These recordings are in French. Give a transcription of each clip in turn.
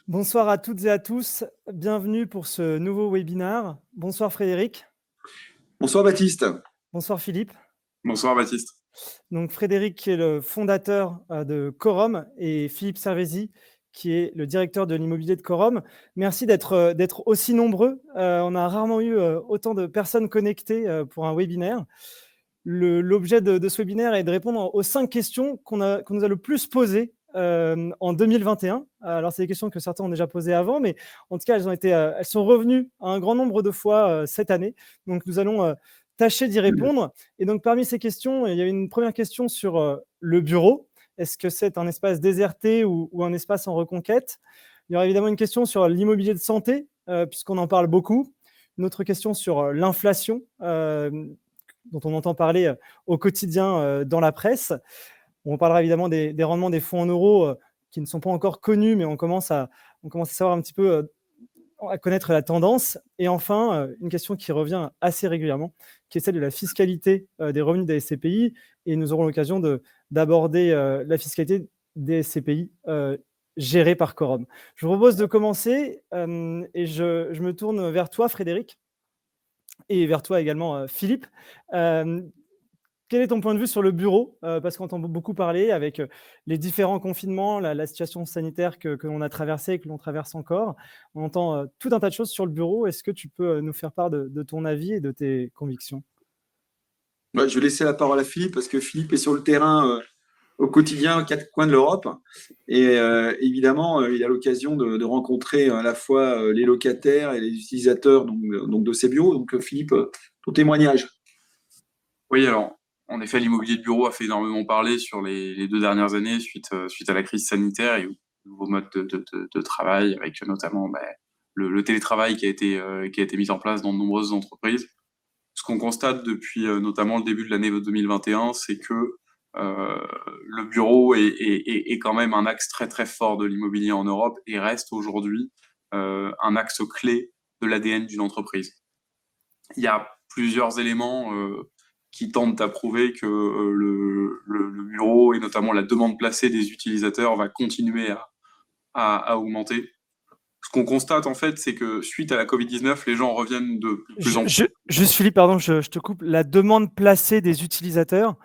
Bonsoir à toutes et à tous. Bienvenue pour ce nouveau webinaire. Bonsoir Frédéric. Bonsoir Baptiste. Bonsoir Philippe. Bonsoir Baptiste. Donc Frédéric qui est le fondateur de Quorum et Philippe Servézy qui est le directeur de l'immobilier de Quorum. Merci d'être aussi nombreux. On a rarement eu autant de personnes connectées pour un webinaire. L'objet de ce webinaire est de répondre aux 5 questions qu'on nous a le plus posées en 2021. Alors, c'est des questions que certains ont déjà posées avant, mais en tout cas, elles sont revenues un grand nombre de fois cette année. Donc, nous allons tâcher d'y répondre. Et donc, parmi ces questions, il y a une première question sur le bureau. Est-ce que c'est un espace déserté ou un espace en reconquête? Il y aura évidemment une question sur l'immobilier de santé, puisqu'on en parle beaucoup. Une autre question sur l'inflation, dont on entend parler au quotidien dans la presse. On parlera évidemment des rendements des fonds en euros qui ne sont pas encore connus, mais on commence à savoir un petit peu, à connaître la tendance. Et enfin, une question qui revient assez régulièrement, qui est celle de la fiscalité des revenus des SCPI. Et nous aurons l'occasion d'aborder la fiscalité des SCPI gérée par Quorum. Je vous propose de commencer et je me tourne vers toi, Frédéric, et vers toi également, Philippe. Quel est ton point de vue sur le bureau? Parce qu'on entend beaucoup parler avec les différents confinements, la situation sanitaire que l'on a traversée et que l'on traverse encore. On entend tout un tas de choses sur le bureau. Est-ce que tu peux nous faire part de ton avis et de tes convictions? Ouais, je vais laisser la parole à Philippe parce que Philippe est sur le terrain au quotidien aux quatre coins de l'Europe. Et évidemment, il a l'occasion de rencontrer à la fois les locataires et les utilisateurs donc de ces bureaux. Donc Philippe, ton témoignage. Oui, alors, en effet, l'immobilier de bureau a fait énormément parler sur les 2 dernières années suite à la crise sanitaire et aux nouveaux modes de travail, avec notamment le télétravail qui a été mis en place dans de nombreuses entreprises. Ce qu'on constate depuis notamment le début de l'année 2021, c'est que le bureau est quand même un axe très très fort de l'immobilier en Europe et reste aujourd'hui un axe clé de l'ADN d'une entreprise. Il y a plusieurs éléments qui tentent à prouver que le bureau et notamment la demande placée des utilisateurs va continuer à augmenter. Ce qu'on constate en fait, c'est que suite à la Covid-19, les gens reviennent de plus en plus. Juste Philippe, pardon, je te coupe. La demande placée des utilisateurs,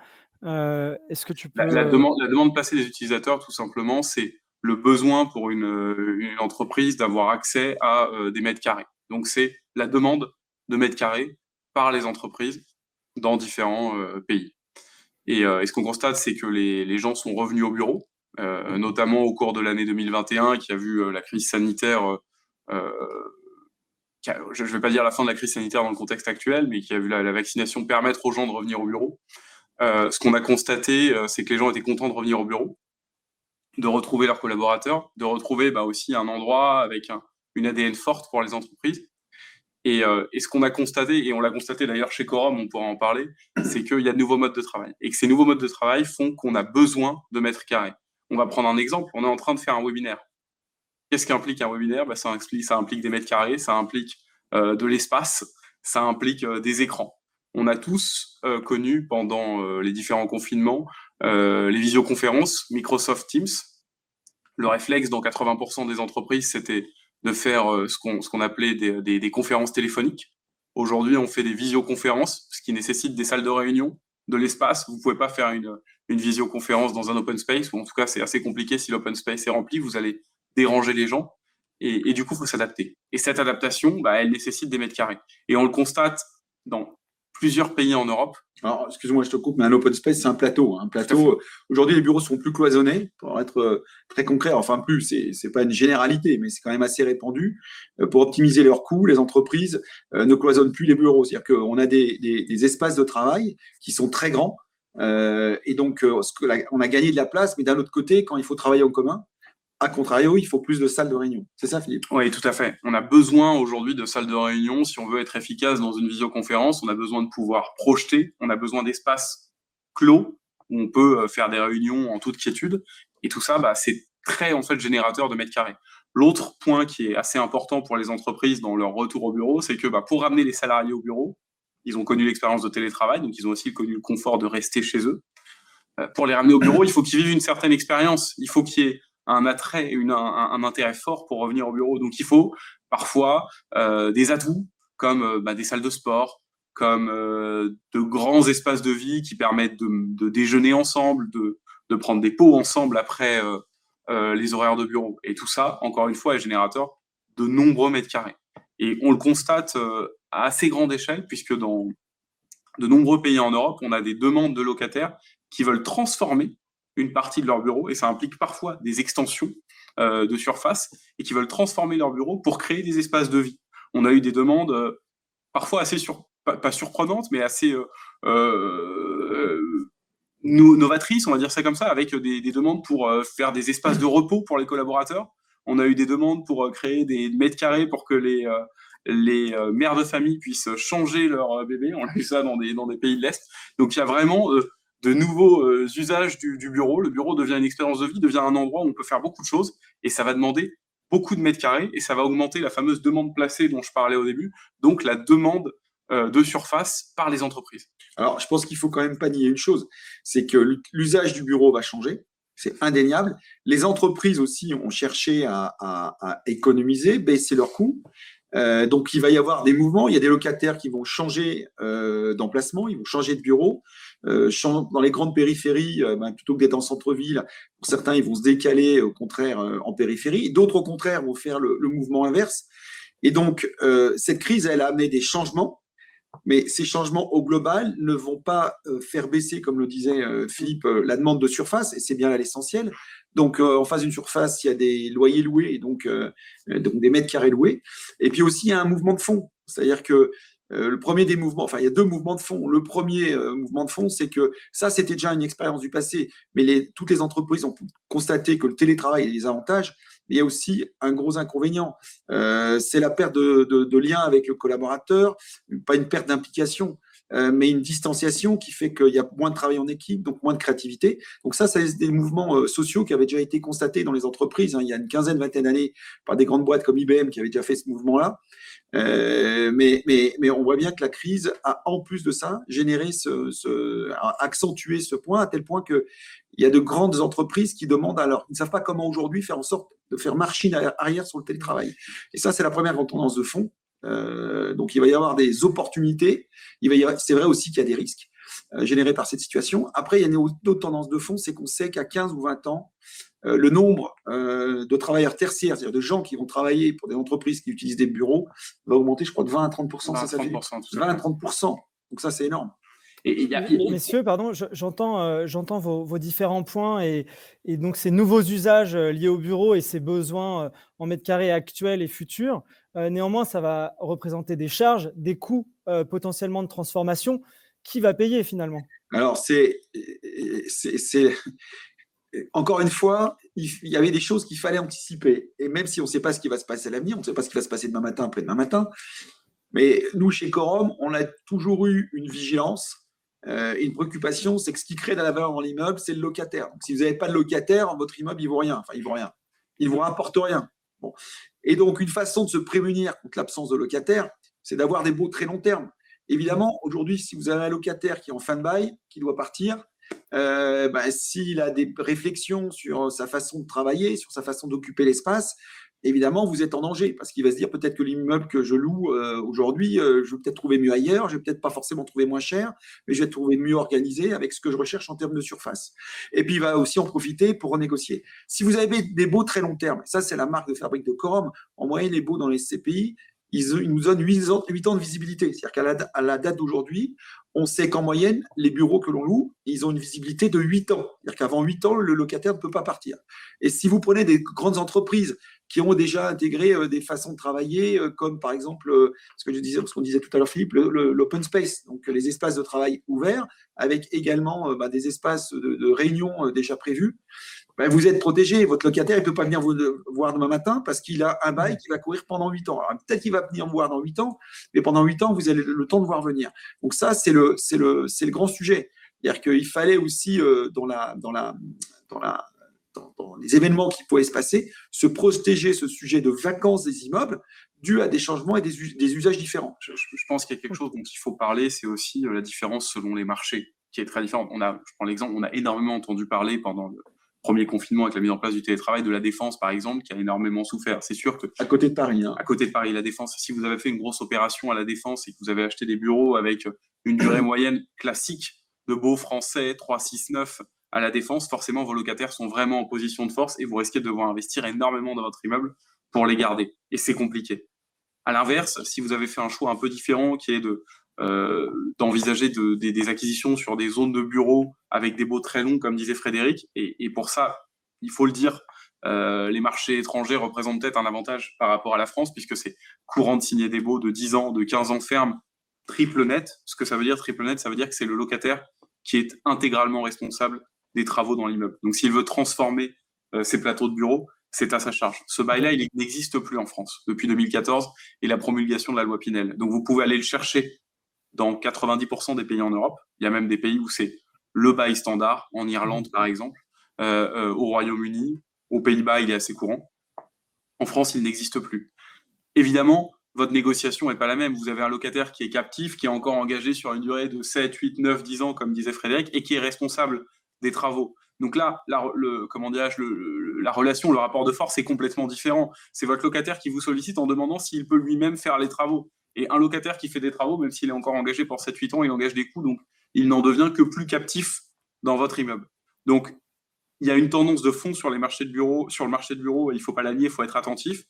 est-ce que tu peux... La demande placée des utilisateurs, tout simplement, c'est le besoin pour une entreprise d'avoir accès à des mètres carrés. Donc c'est la demande de mètres carrés par les entreprises dans différents pays. Et ce qu'on constate, c'est que les gens sont revenus au bureau, notamment au cours de l'année 2021, qui a vu la crise sanitaire, je ne vais pas dire la fin de la crise sanitaire dans le contexte actuel, mais qui a vu la vaccination permettre aux gens de revenir au bureau. Ce qu'on a constaté, c'est que les gens étaient contents de revenir au bureau, de retrouver leurs collaborateurs, de retrouver aussi un endroit avec une ADN forte pour les entreprises. Et ce qu'on a constaté, et on l'a constaté d'ailleurs chez Quorum, on pourra en parler, c'est qu'il y a de nouveaux modes de travail. Et que ces nouveaux modes de travail font qu'on a besoin de mètres carrés. On va prendre un exemple, on est en train de faire un webinaire. Qu'est-ce qu'implique un webinaire? Ça implique des mètres carrés, ça implique de l'espace, ça implique des écrans. On a tous connu pendant les différents confinements les visioconférences, Microsoft Teams. Le réflexe dans 80% des entreprises, c'était de faire ce qu'on appelait des conférences téléphoniques. Aujourd'hui, on fait des visioconférences, ce qui nécessite des salles de réunion, de l'espace. Vous ne pouvez pas faire une visioconférence dans un open space, ou en tout cas, c'est assez compliqué. Si l'open space est rempli, vous allez déranger les gens. Et du coup, il faut s'adapter. Et cette adaptation, elle nécessite des mètres carrés. Et on le constate dans plusieurs pays en Europe. Alors, excuse-moi, je te coupe, mais un open space, c'est un plateau. Un plateau. Aujourd'hui, les bureaux sont plus cloisonnés, pour être très concret. Enfin, plus, c'est pas une généralité, mais c'est quand même assez répandu. Pour optimiser leurs coûts, les entreprises ne cloisonnent plus les bureaux. C'est-à-dire qu'on a des espaces de travail qui sont très grands. Et donc, on a gagné de la place, mais d'un autre côté, quand il faut travailler en commun, à contrario, il faut plus de salles de réunion. C'est ça, Philippe? Oui, tout à fait. On a besoin aujourd'hui de salles de réunion. Si on veut être efficace dans une visioconférence, on a besoin de pouvoir projeter, on a besoin d'espaces clos où on peut faire des réunions en toute quiétude. Et tout ça, c'est très en fait générateur de mètres carrés. L'autre point qui est assez important pour les entreprises dans leur retour au bureau, c'est que pour ramener les salariés au bureau, ils ont connu l'expérience de télétravail, donc ils ont aussi connu le confort de rester chez eux. Pour les ramener au bureau, il faut qu'ils vivent une certaine expérience. Il faut qu'il y ait un attrait, un intérêt fort pour revenir au bureau. Donc il faut parfois des atouts comme des salles de sport, comme de grands espaces de vie qui permettent de déjeuner ensemble, de prendre des pots ensemble après les horaires de bureau. Et tout ça, encore une fois, est générateur de nombreux mètres carrés. Et on le constate à assez grande échelle, puisque dans de nombreux pays en Europe, on a des demandes de locataires qui veulent transformer une partie de leur bureau, et ça implique parfois des extensions de surface, et qui veulent transformer leur bureau pour créer des espaces de vie. On a eu des demandes parfois assez pas surprenantes, mais assez novatrices, on va dire ça comme ça, avec des demandes pour faire des espaces de repos pour les collaborateurs. On a eu des demandes pour créer des mètres carrés pour que les mères de famille puissent changer leur bébé. On a eu ça dans des pays de l'Est. Donc il y a vraiment de nouveaux usages du bureau. Le bureau devient une expérience de vie, devient un endroit où on peut faire beaucoup de choses, et ça va demander beaucoup de mètres carrés, et ça va augmenter la fameuse demande placée dont je parlais au début, donc la demande de surface par les entreprises. Alors, je pense qu'il faut quand même pas nier une chose, c'est que l'usage du bureau va changer, c'est indéniable. Les entreprises aussi ont cherché à économiser, baisser leurs coûts. Donc, il va y avoir des mouvements. Il y a des locataires qui vont changer d'emplacement, ils vont changer de bureau. Dans les grandes périphéries, plutôt que d'être en centre-ville, pour certains, ils vont se décaler au contraire en périphérie. D'autres, au contraire, vont faire le mouvement inverse. Et donc, cette crise, elle a amené des changements. Mais ces changements au global ne vont pas faire baisser, comme le disait Philippe, la demande de surface, et c'est bien là l'essentiel. Donc, en face d'une surface, il y a des loyers loués, et donc des mètres carrés loués. Et puis aussi, il y a un mouvement de fond. C'est-à-dire que le premier des mouvements, enfin, il y a deux mouvements de fond. Le premier mouvement de fond, c'est que ça, c'était déjà une expérience du passé, mais toutes les entreprises ont constaté que le télétravail a des avantages. Mais il y a aussi un gros inconvénient, c'est la perte de lien avec le collaborateur, pas une perte d'implication, mais une distanciation qui fait qu'il y a moins de travail en équipe, donc moins de créativité. Donc ça, c'est des mouvements sociaux qui avaient déjà été constatés dans les entreprises, il y a une quinzaine, vingtaine d'années, par des grandes boîtes comme IBM qui avaient déjà fait ce mouvement-là. Mais on voit bien que la crise a, en plus de ça, accentué ce point, à tel point qu'il y a de grandes entreprises qui demandent, alors, ils ne savent pas comment aujourd'hui faire en sorte de faire machine arrière sur le télétravail. Et ça, c'est la première grande tendance de fond. Donc, il va y avoir des opportunités. C'est vrai aussi qu'il y a des risques générés par cette situation. Après, il y a une autre tendance de fond, c'est qu'on sait qu'à 15 ou 20 ans, le nombre de travailleurs tertiaires, c'est-à-dire de gens qui vont travailler pour des entreprises qui utilisent des bureaux, va augmenter, je crois, de 20 à 30%. 20 à 30%. Donc ça, c'est énorme. Messieurs, pardon, j'entends vos différents points et donc ces nouveaux usages liés au bureau et ces besoins en mètres carrés actuels et futurs. Néanmoins, ça va représenter des charges, des coûts potentiellement de transformation. Qui va payer finalement? Alors, encore une fois, il y avait des choses qu'il fallait anticiper. Et même si on ne sait pas ce qui va se passer à l'avenir, on ne sait pas ce qui va se passer demain matin, après-demain matin, mais nous, chez Corum, on a toujours eu une vigilance, une préoccupation, c'est que ce qui crée de la valeur dans l'immeuble, c'est le locataire. Donc, si vous n'avez pas de locataire, votre immeuble, il ne vaut rien. Enfin, il ne vaut rien. Il ne vous rapporte rien. Bon. Et donc, une façon de se prémunir contre l'absence de locataire, c'est d'avoir des baux très long terme. Évidemment, aujourd'hui, si vous avez un locataire qui est en fin de bail, qui doit partir, s'il a des réflexions sur sa façon de travailler, sur sa façon d'occuper l'espace, évidemment, vous êtes en danger parce qu'il va se dire peut-être que l'immeuble que je loue aujourd'hui, je vais peut-être trouver mieux ailleurs, je vais peut-être pas forcément trouver moins cher, mais je vais trouver mieux organisé avec ce que je recherche en termes de surface. Et puis, il va aussi en profiter pour renégocier. Si vous avez des baux très long terme, ça, c'est la marque de fabrique de Corum, en moyenne, les baux dans les CPI, ils nous donnent 8 ans de visibilité. C'est-à-dire qu'à la date d'aujourd'hui, on sait qu'en moyenne, les bureaux que l'on loue, ils ont une visibilité de 8 ans. C'est-à-dire qu'avant 8 ans, le locataire ne peut pas partir. Et si vous prenez des grandes entreprises qui ont déjà intégré des façons de travailler, comme par exemple ce qu'on disait tout à l'heure, Philippe, l'open space, donc les espaces de travail ouverts, avec également des espaces de réunion déjà prévus, vous êtes protégé. Votre locataire, il ne peut pas venir vous voir demain matin parce qu'il a un bail qui va courir pendant 8 ans. Alors, peut-être qu'il va venir vous voir dans 8 ans, mais pendant 8 ans, vous avez le temps de voir venir. Donc ça, c'est le grand sujet. C'est-à-dire qu'il fallait aussi, dans les événements qui pouvaient se passer, se protéger ce sujet de vacances des immeubles dû à des changements et des usages différents. Je pense qu'il y a quelque chose dont il faut parler, c'est aussi la différence selon les marchés, qui est très différente. Je prends l'exemple, on a énormément entendu parler pendant premier confinement avec la mise en place du télétravail, de la Défense, par exemple, qui a énormément souffert. C'est sûr que À côté de Paris. à côté de Paris, la Défense, si vous avez fait une grosse opération à la Défense et que vous avez acheté des bureaux avec une durée moyenne classique de beaux français 369 à la Défense, forcément, vos locataires sont vraiment en position de force et vous risquez de devoir investir énormément dans votre immeuble pour les garder. Et c'est compliqué. À l'inverse, si vous avez fait un choix un peu différent, qui est d'envisager des acquisitions sur des zones de bureaux avec des baux très longs, comme disait Frédéric, et pour ça, il faut le dire, les marchés étrangers représentent peut-être un avantage par rapport à la France, puisque c'est courant de signer des baux de 10 ans, de 15 ans ferme, triple net. Ce que ça veut dire, triple net, ça veut dire que c'est le locataire qui est intégralement responsable des travaux dans l'immeuble. Donc, s'il veut transformer ses plateaux de bureau, c'est à sa charge. Ce bail-là, il n'existe plus en France depuis 2014 et la promulgation de la loi Pinel. Donc, vous pouvez aller le chercher dans 90% des pays en Europe. Il y a même des pays où c'est le bail standard, en Irlande par exemple, au Royaume-Uni, aux Pays-Bas, il est assez courant. En France, il n'existe plus. Évidemment, votre négociation n'est pas la même. Vous avez un locataire qui est captif, qui est encore engagé sur une durée de 7, 8, 9, 10 ans, comme disait Frédéric, et qui est responsable des travaux. Donc là, la relation, le rapport de force est complètement différent. C'est votre locataire qui vous sollicite en demandant s'il peut lui-même faire les travaux. Et un locataire qui fait des travaux, même s'il est encore engagé pour 7, 8 ans, il engage des coûts, donc il n'en devient que plus captif dans votre immeuble. Donc, il y a une tendance de fond sur les marchés de bureaux, sur le marché de bureaux, et il ne faut pas la nier, il faut être attentif.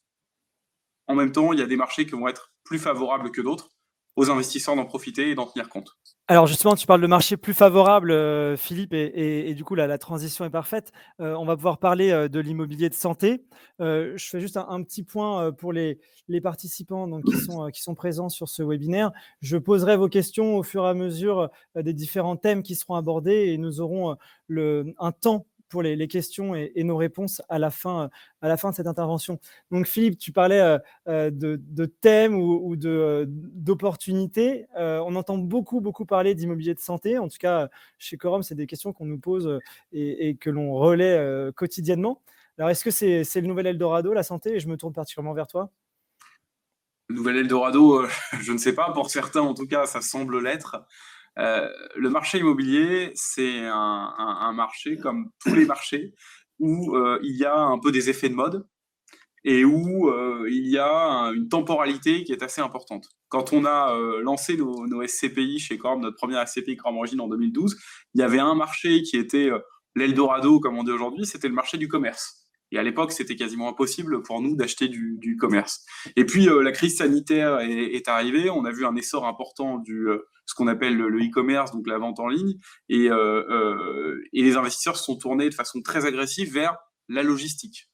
En même temps, il y a des marchés qui vont être plus favorables que d'autres aux investisseurs d'en profiter et d'en tenir compte. Alors justement, tu parles de marché plus favorable, Philippe, et du coup, la transition est parfaite. On va pouvoir parler de l'immobilier de santé. Je fais juste un petit point pour les participants donc, qui sont présents sur ce webinaire. Je poserai vos questions au fur et à mesure des différents thèmes qui seront abordés et nous aurons un temps pour les questions et nos réponses à la fin de cette intervention. Donc Philippe, tu parlais de thèmes ou d'opportunités. On entend beaucoup parler d'immobilier de santé. En tout cas, chez Quorum, c'est des questions qu'on nous pose et que l'on relaie quotidiennement. Alors, est-ce que c'est le nouvel Eldorado, la santé? Et je me tourne particulièrement vers toi. Le nouvel Eldorado, je ne sais pas. Pour certains, en tout cas, ça semble l'être. Le marché immobilier, c'est un marché comme tous les marchés où il y a un peu des effets de mode et où il y a une temporalité qui est assez importante. Quand on a lancé nos SCPI chez Quorum, notre première SCPI Quorum Origine en 2012, il y avait un marché qui était l'Eldorado, comme on dit aujourd'hui, c'était le marché du commerce. Et à l'époque, c'était quasiment impossible pour nous d'acheter du commerce. Et puis, la crise sanitaire est arrivée. On a vu un essor important ce qu'on appelle le e-commerce, donc la vente en ligne. Et les investisseurs se sont tournés de façon très agressive vers la logistique.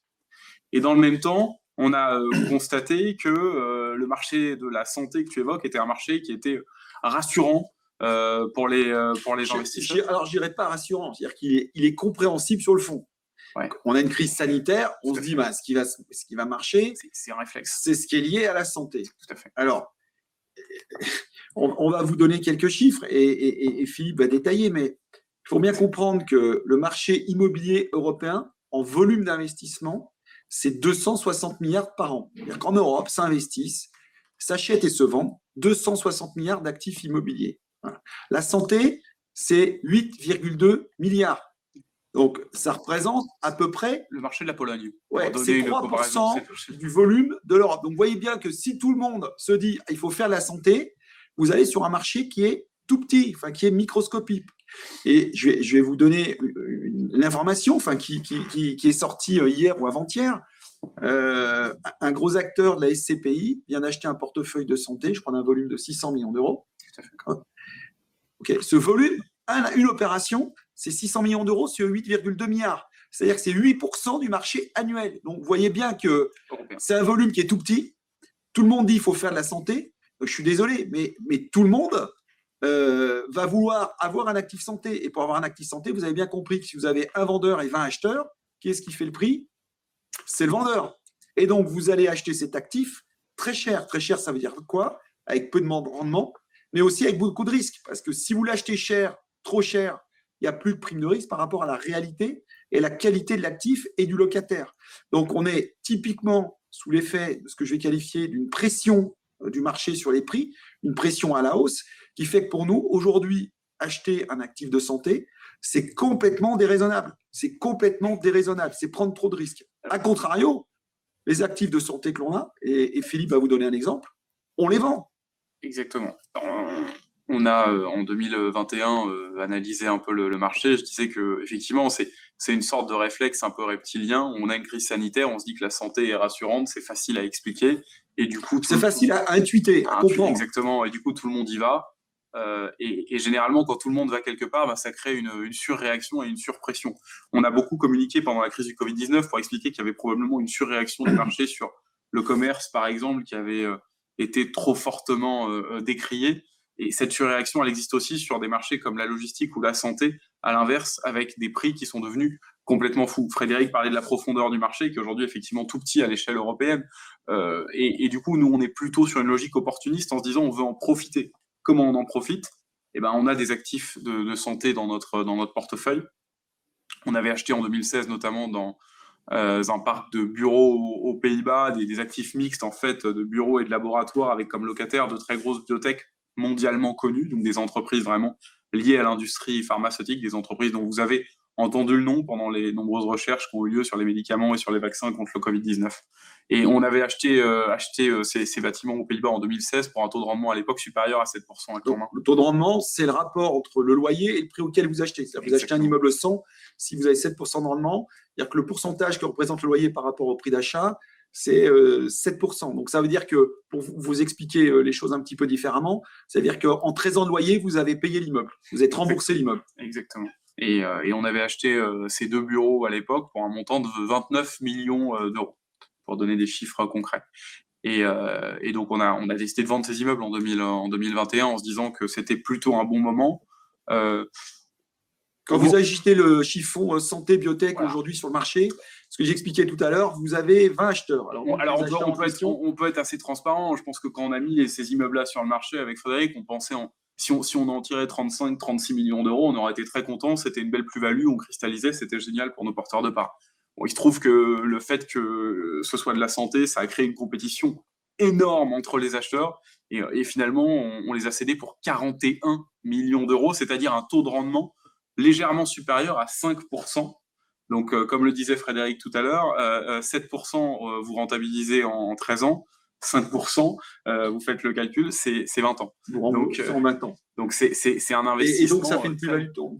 Et dans le même temps, on a constaté que le marché de la santé que tu évoques était un marché qui était rassurant pour les investisseurs. Alors, je dirais pas rassurant, c'est-à-dire qu'il est compréhensible sur le fond. Ouais. On a une crise sanitaire, on se dit ce qui va marcher, c'est un réflexe. C'est ce qui est lié à la santé. Tout à fait. Alors, on va vous donner quelques chiffres et Philippe va détailler, mais il faut bien comprendre que le marché immobilier européen, en volume d'investissement, c'est 260 milliards par an. C'est-à-dire qu'en Europe, s'investissent, s'achètent et se vendent 260 milliards d'actifs immobiliers. Voilà. La santé, c'est 8,2 milliards. Donc, ça représente à peu près… Le marché de la Pologne. Ouais, c'est 3% du volume de l'Europe. Donc, vous voyez bien que si tout le monde se dit il faut faire de la santé, vous allez sur un marché qui est tout petit, enfin, qui est microscopique. Et je vais vous donner l'information qui est sortie hier ou avant-hier. Un gros acteur de la SCPI vient d'acheter un portefeuille de santé, je crois d'un volume de 600 millions d'euros. Okay. Ce volume, une opération, c'est 600 millions d'euros sur 8,2 milliards. C'est-à-dire que c'est 8% du marché annuel. Donc, vous voyez bien que c'est un volume qui est tout petit. Tout le monde dit qu'il faut faire de la santé. Je suis désolé, mais tout le monde va vouloir avoir un actif santé. Et pour avoir un actif santé, vous avez bien compris que si vous avez un vendeur et 20 acheteurs, qui est-ce qui fait le prix? C'est le vendeur. Et donc, vous allez acheter cet actif très cher. Très cher, ça veut dire quoi? Avec peu de rendement, mais aussi avec beaucoup de risques. Parce que si vous l'achetez cher, trop cher, il n'y a plus de prime de risque par rapport à la réalité et la qualité de l'actif et du locataire. Donc, on est typiquement sous l'effet de ce que je vais qualifier d'une pression du marché sur les prix, une pression à la hausse, qui fait que pour nous, aujourd'hui, acheter un actif de santé, c'est complètement déraisonnable. C'est prendre trop de risques. A contrario, les actifs de santé que l'on a, et Philippe va vous donner un exemple, on les vend. Exactement. On a en 2021 analysé un peu le marché. Je disais que effectivement c'est une sorte de réflexe un peu reptilien. On a une crise sanitaire, on se dit que la santé est rassurante, c'est facile à expliquer et du coup c'est facile à intuiter, à comprendre. Exactement. Et du coup tout le monde y va. Et généralement, quand tout le monde va quelque part, ça crée une surréaction et une surpression. On a beaucoup communiqué pendant la crise du Covid-19 pour expliquer qu'il y avait probablement une surréaction du marché sur le commerce, par exemple, qui avait été trop fortement décrié. Et cette surréaction, elle existe aussi sur des marchés comme la logistique ou la santé, à l'inverse, avec des prix qui sont devenus complètement fous. Frédéric parlait de la profondeur du marché, qui est aujourd'hui effectivement tout petit à l'échelle européenne. Et du coup, nous, on est plutôt sur une logique opportuniste en se disant on veut en profiter. Comment on en profite? On a des actifs de santé dans notre portefeuille. On avait acheté en 2016 notamment dans un parc de bureaux aux Pays-Bas, des actifs mixtes en fait de bureaux et de laboratoires avec comme locataires de très grosses biotech mondialement connues, donc des entreprises vraiment liées à l'industrie pharmaceutique, des entreprises dont vous avez entendu le nom pendant les nombreuses recherches qui ont eu lieu sur les médicaments et sur les vaccins contre le Covid-19. Et on avait acheté ces bâtiments aux Pays-Bas en 2016 pour un taux de rendement à l'époque supérieur à 7% actuellement. Donc, le taux de rendement, c'est le rapport entre le loyer et le prix auquel vous achetez. C'est-à-dire vous achetez un immeuble 100, si vous avez 7% de rendement, c'est-à-dire que le pourcentage que représente le loyer par rapport au prix d'achat, c'est 7%. Donc, ça veut dire que, pour vous expliquer les choses un petit peu différemment, c'est-à-dire qu'en 13 ans de loyer, vous avez payé l'immeuble. Vous avez remboursé l'immeuble. Exactement. Et on avait acheté ces 2 bureaux à l'époque pour un montant de 29 millions d'euros, pour donner des chiffres concrets. Et donc, on a décidé de vendre ces immeubles en 2021 en se disant que c'était plutôt un bon moment. Quand vous agitez le chiffon santé biotech aujourd'hui sur le marché, ce que j'expliquais tout à l'heure, vous avez 20 acheteurs. Alors on peut être assez transparent. Je pense que quand on a mis ces immeubles-là sur le marché avec Frédéric, on pensait si on en tirait 35-36 millions d'euros, on aurait été très content. C'était une belle plus-value, on cristallisait, c'était génial pour nos porteurs de parts. Bon, il se trouve que le fait que ce soit de la santé, ça a créé une compétition énorme entre les acheteurs. Et finalement, on les a cédés pour 41 millions d'euros, c'est-à-dire un taux de rendement légèrement supérieur à 5%. Donc, comme le disait Frédéric tout à l'heure, 7% vous rentabilisez en 13 ans, 5%, vous faites le calcul, c'est 20 ans. Donc, en 20 ans. Donc, c'est un investissement. Et donc, ça fait une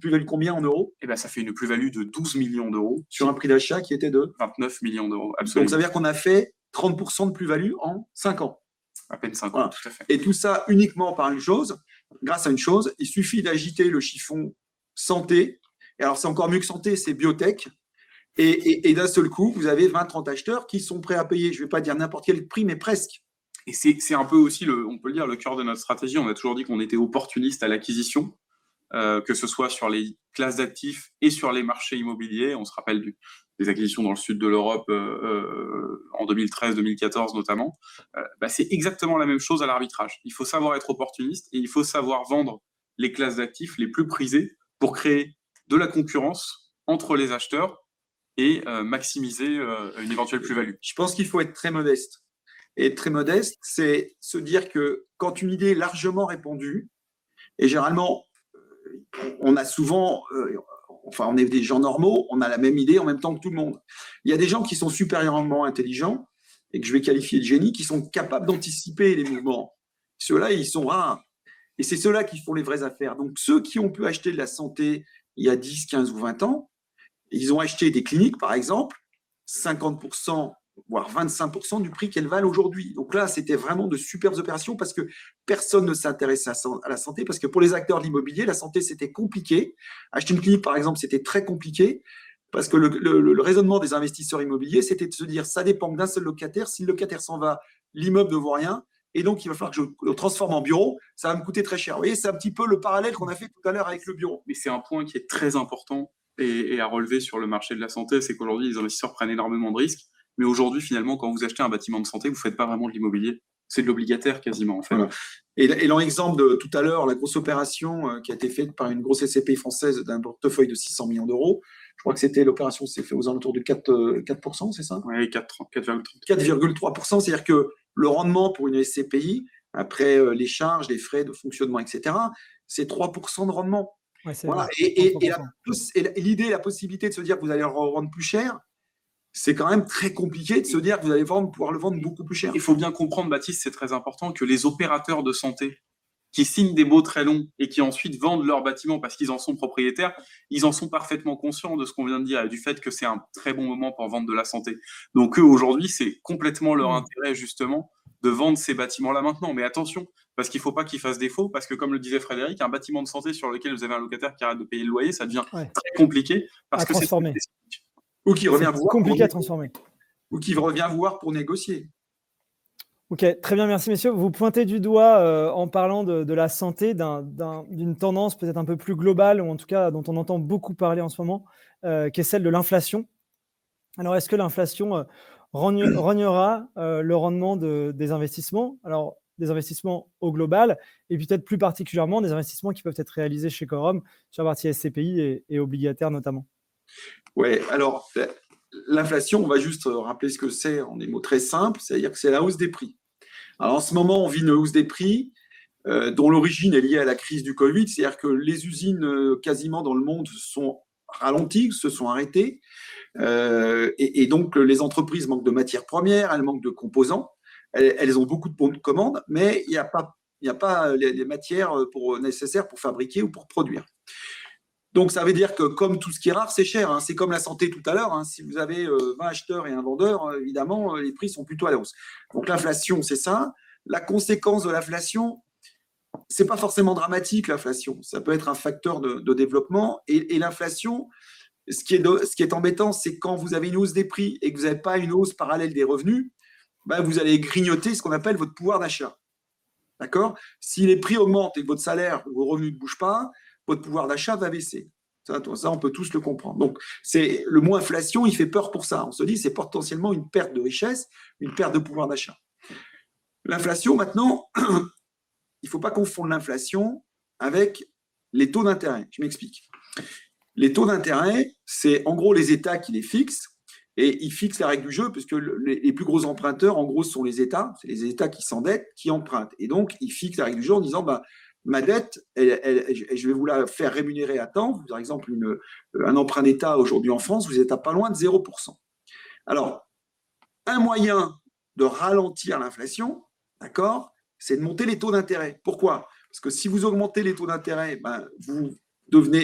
plus-value combien en euros? Ça fait une plus-value de 12 millions d'euros. Sur un prix d'achat qui était de 29 millions d'euros, absolument. Donc, ça veut dire qu'on a fait 30% de plus-value en 5 ans. À peine 5 ans, tout à fait. Et tout ça uniquement par grâce à une chose, il suffit d'agiter le chiffon santé. Et alors, c'est encore mieux que santé, c'est biotech. Et d'un seul coup, vous avez 20-30 acheteurs qui sont prêts à payer, je ne vais pas dire n'importe quel prix, mais presque. Et c'est un peu aussi, on peut le dire, le cœur de notre stratégie. On a toujours dit qu'on était opportuniste à l'acquisition, que ce soit sur les classes d'actifs et sur les marchés immobiliers. On se rappelle des acquisitions dans le sud de l'Europe en 2013-2014 notamment. C'est exactement la même chose à l'arbitrage. Il faut savoir être opportuniste et il faut savoir vendre les classes d'actifs les plus prisées pour créer de la concurrence entre les acheteurs et maximiser une éventuelle plus-value. Je pense qu'il faut être très modeste. Et être très modeste, c'est se dire que quand une idée est largement répandue, et généralement, on a souvent, on est des gens normaux, on a la même idée en même temps que tout le monde. Il y a des gens qui sont supérieurement intelligents, et que je vais qualifier de génie, qui sont capables d'anticiper les mouvements. Ceux-là, ils sont rares. Et c'est ceux-là qui font les vraies affaires. Donc, ceux qui ont pu acheter de la santé il y a 10, 15 ou 20 ans, ils ont acheté des cliniques, par exemple, 50%, voire 25% du prix qu'elles valent aujourd'hui. Donc là, c'était vraiment de superbes opérations parce que personne ne s'intéressait à la santé, parce que pour les acteurs de l'immobilier, la santé, c'était compliqué. Acheter une clinique, par exemple, c'était très compliqué parce que le raisonnement des investisseurs immobiliers, c'était de se dire, ça dépend d'un seul locataire. Si le locataire s'en va, l'immeuble ne vaut rien. Et donc, il va falloir que je le transforme en bureau. Ça va me coûter très cher. Vous voyez, c'est un petit peu le parallèle qu'on a fait tout à l'heure avec le bureau. Mais c'est un point qui est très important et à relever sur le marché de la santé, c'est qu'aujourd'hui, les investisseurs prennent énormément de risques. Mais aujourd'hui, finalement, quand vous achetez un bâtiment de santé, vous ne faites pas vraiment de l'immobilier. C'est de l'obligataire quasiment, en fait. Voilà. Et dans l'exemple de tout à l'heure, la grosse opération qui a été faite par une grosse SCPI française d'un portefeuille de 600 millions d'euros, je crois que c'était l'opération s'est faite aux alentours de 4%, c'est ça? Oui, 4,3%. 4,3%, c'est-à-dire que le rendement pour une SCPI, après les charges, les frais de fonctionnement, etc., c'est 3% de rendement. Ouais, c'est Voilà. vrai. Et 100%. l'idée, la possibilité de se dire que vous allez le revendre plus cher, c'est quand même très compliqué de se dire que vous allez pouvoir le vendre beaucoup plus cher. Il faut bien comprendre, Baptiste, c'est très important, que les opérateurs de santé qui signent des baux très longs et qui ensuite vendent leurs bâtiments parce qu'ils en sont propriétaires, ils en sont parfaitement conscients de ce qu'on vient de dire et du fait que c'est un très bon moment pour vendre de la santé. Donc eux, aujourd'hui, c'est complètement leur intérêt, justement, de vendre ces bâtiments-là maintenant. Mais attention, parce qu'il ne faut pas qu'ils fassent défaut, parce que comme le disait Frédéric, un bâtiment de santé sur lequel vous avez un locataire qui arrête de payer le loyer, ça devient très compliqué parce que c'est transformer. Ou qui revient vous voir compliqué à transformer. Ou qui revient vous voir pour négocier. Ok, très bien, merci messieurs. Vous pointez du doigt en parlant de la santé, d'une tendance peut-être un peu plus globale, ou en tout cas dont on entend beaucoup parler en ce moment, qui est celle de l'inflation. Alors, est-ce que l'inflation rognera le rendement des investissements? Alors, des investissements au global, et peut-être plus particulièrement des investissements qui peuvent être réalisés chez Quorum, sur la partie SCPI et obligataire notamment. Oui, alors l'inflation, on va juste rappeler ce que c'est en des mots très simples, c'est-à-dire que c'est la hausse des prix. Alors en ce moment, on vit une hausse des prix dont l'origine est liée à la crise du Covid, c'est-à-dire que les usines quasiment dans le monde sont ralenties, se sont arrêtées, et donc les entreprises manquent de matières premières, elles manquent de composants, elles ont beaucoup de bons de commande, mais il n'y a pas les matières nécessaires pour fabriquer ou pour produire. Donc, ça veut dire que comme tout ce qui est rare, c'est cher. Hein. C'est comme la santé tout à l'heure. Hein. Si vous avez 20 acheteurs et un vendeur, évidemment, les prix sont plutôt à la hausse. Donc, l'inflation, c'est ça. La conséquence de l'inflation, c'est pas forcément dramatique, l'inflation. Ça peut être un facteur de développement. Et l'inflation, ce qui est embêtant, c'est quand vous avez une hausse des prix et que vous n'avez pas une hausse parallèle des revenus, ben, vous allez grignoter ce qu'on appelle votre pouvoir d'achat. D'accord ? Si les prix augmentent et que votre salaire ou vos revenus ne bougent pas, votre pouvoir d'achat va baisser. Ça, on peut tous le comprendre. Donc, c'est le mot inflation, il fait peur pour ça. On se dit, c'est potentiellement une perte de richesse, une perte de pouvoir d'achat. L'inflation, maintenant, il ne faut pas confondre l'inflation avec les taux d'intérêt. Je m'explique. Les taux d'intérêt, c'est en gros les États qui les fixent, et ils fixent la règle du jeu, puisque les plus gros emprunteurs, en gros, sont les États. C'est les États qui s'endettent, qui empruntent. Et donc, ils fixent la règle du jeu en disant, bah, ma dette, je vais vous la faire rémunérer à temps. Par exemple, un emprunt d'État aujourd'hui en France, vous êtes à pas loin de 0%. Alors, un moyen de ralentir l'inflation, d'accord, c'est de monter les taux d'intérêt. Pourquoi ? Parce que si vous augmentez les taux d'intérêt, ben, vous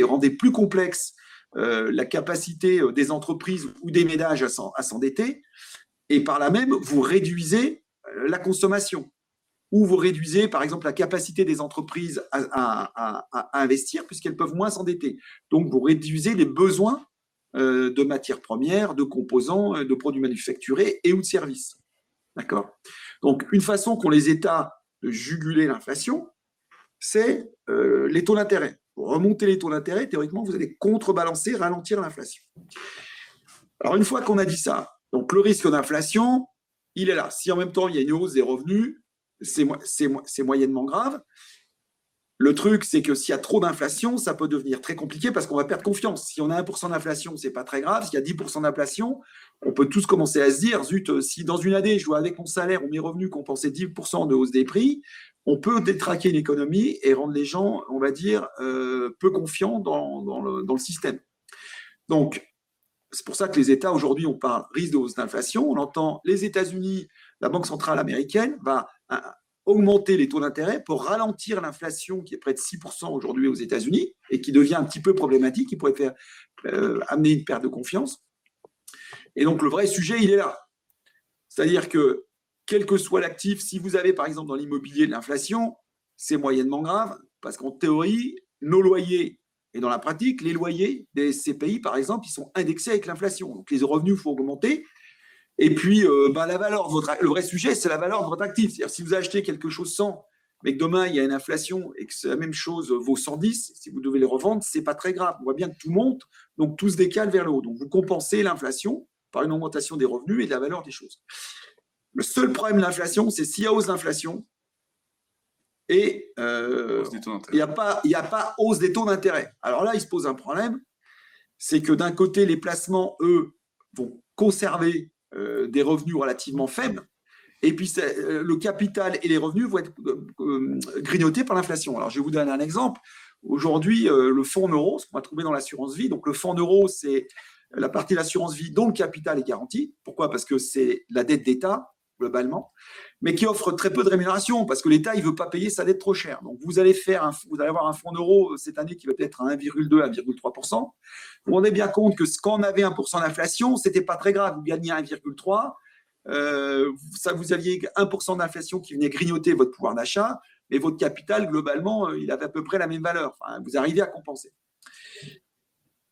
rendez plus complexe la capacité des entreprises ou des ménages à s'endetter, et par là même, vous réduisez la consommation. Ou vous réduisez, par exemple, la capacité des entreprises à investir, puisqu'elles peuvent moins s'endetter. Donc, vous réduisez les besoins de matières premières, de composants, de produits manufacturés et ou de services. D'accord ? Donc, une façon qu'ont les États de juguler l'inflation, c'est les taux d'intérêt. Pour remonter les taux d'intérêt, théoriquement, vous allez contrebalancer, ralentir l'inflation. Alors, une fois qu'on a dit ça, donc le risque d'inflation, il est là. Si en même temps, il y a une hausse des revenus, c'est moyennement grave. Le truc, c'est que s'il y a trop d'inflation, ça peut devenir très compliqué parce qu'on va perdre confiance. Si on a 1% d'inflation, c'est pas très grave. S'il y a 10% d'inflation, on peut tous commencer à se dire, zut, si dans une année, je dois avec mon salaire ou mes revenus compenser 10% de hausse des prix, on peut détraquer l'économie et rendre les gens, on va dire, peu confiants dans le système. Donc, c'est pour ça que les États, aujourd'hui, on parle risque de hausse d'inflation. On entend les États-Unis, la Banque centrale américaine va augmenter les taux d'intérêt pour ralentir l'inflation qui est près de 6% aujourd'hui aux États-Unis et qui devient un petit peu problématique, qui pourrait faire amener une perte de confiance. Et donc, le vrai sujet, il est là. C'est-à-dire que, quel que soit l'actif, si vous avez, par exemple, dans l'immobilier de l'inflation, c'est moyennement grave parce qu'en théorie, nos loyers, et dans la pratique, les loyers des CPI, par exemple, ils sont indexés avec l'inflation. Donc, les revenus, il faut augmenter. Et puis, la valeur le vrai sujet, c'est la valeur de votre actif. C'est-à-dire, si vous achetez quelque chose 100, mais que demain, il y a une inflation et que la même chose vaut 110, si vous devez les revendre, ce n'est pas très grave. On voit bien que tout monte, donc tout se décale vers le haut. Donc, vous compensez l'inflation par une augmentation des revenus et de la valeur des choses. Le seul problème de l'inflation, c'est s'il y a hausse d'inflation, et il n'y a pas hausse des taux d'intérêt. Alors là, il se pose un problème, c'est que d'un côté, les placements, eux, vont conserver des revenus relativement faibles, et puis le capital et les revenus vont être grignotés par l'inflation. Alors je vais vous donner un exemple. aujourd'hui, le fonds en euros, ce qu'on va trouver dans l'assurance vie, donc le fonds en euros, c'est la partie de l'assurance vie dont le capital est garanti. Pourquoi ? Parce que c'est la dette d'État, globalement, mais qui offre très peu de rémunération, parce que l'État, il ne veut pas payer sa dette trop cher. Donc, vous allez avoir un fonds en euros cette année qui va peut-être à 1,2 à 1,3%. Vous vous rendez bien compte que quand on avait 1% d'inflation, ce n'était pas très grave. Vous gagnez 1,3%. Vous aviez 1% d'inflation qui venait grignoter votre pouvoir d'achat, mais votre capital, globalement, il avait à peu près la même valeur. Enfin, vous arrivez à compenser.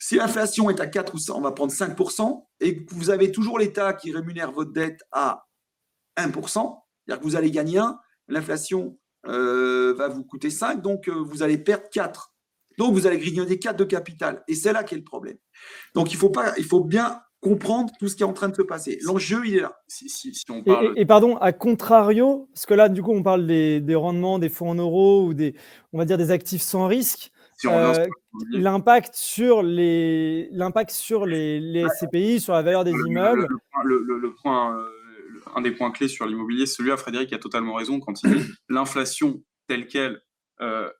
Si l'inflation est à 4 ou 100, on va prendre 5%, et que vous avez toujours l'État qui rémunère votre dette à 1%, c'est-à-dire que vous allez gagner 1, l'inflation va vous coûter 5, donc vous allez perdre 4. Donc vous allez grignoter 4 de capital. Et c'est là qu'est le problème. Donc il faut bien comprendre tout ce qui est en train de se passer. L'enjeu, il est là. Si on parle... Et pardon, à contrario, parce que là, du coup, on parle des rendements, des fonds en euros ou on va dire des actifs sans risque. Si on revient l'impact sur les SCPI, sur la valeur des immeubles. Un des points clés sur l'immobilier, celui-là, Frédéric a totalement raison quand il dit l'inflation telle qu'elle,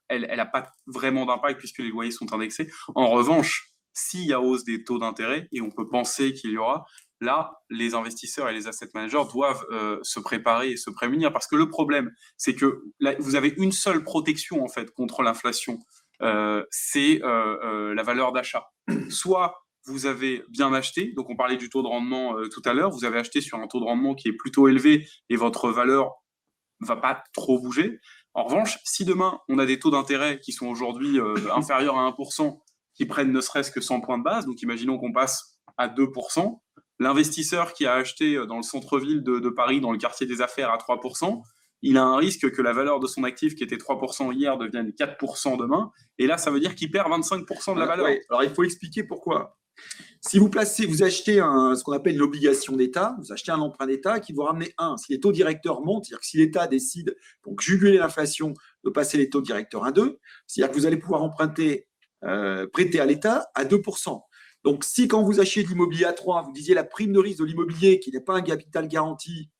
elle n'a pas vraiment d'impact puisque les loyers sont indexés. En revanche, s'il y a hausse des taux d'intérêt, et on peut penser qu'il y aura, là, les investisseurs et les asset managers doivent se préparer et se prémunir parce que le problème, c'est que là, vous avez une seule protection en fait contre l'inflation. C'est la valeur d'achat. Soit vous avez bien acheté, donc on parlait du taux de rendement tout à l'heure, vous avez acheté sur un taux de rendement qui est plutôt élevé et votre valeur ne va pas trop bouger. En revanche, si demain on a des taux d'intérêt qui sont aujourd'hui inférieurs à 1%, qui prennent ne serait-ce que 100 points de base, donc imaginons qu'on passe à 2%, l'investisseur qui a acheté dans le centre-ville de Paris, dans le quartier des affaires à 3%, il a un risque que la valeur de son actif qui était 3% hier devienne 4% demain. Et là, ça veut dire qu'il perd 25% de la valeur. Oui. Alors, il faut expliquer pourquoi. Si vous achetez ce qu'on appelle une obligation d'État, vous achetez un emprunt d'État qui vous ramène 1. Si les taux directeurs montent, c'est-à-dire que si l'État décide, pour juguler l'inflation, de passer les taux directeurs à 2, c'est-à-dire que vous allez pouvoir prêter à l'État à 2%. Donc, si quand vous achetez de l'immobilier à 3, vous disiez la prime de risque de l'immobilier qui n'est pas un capital garanti,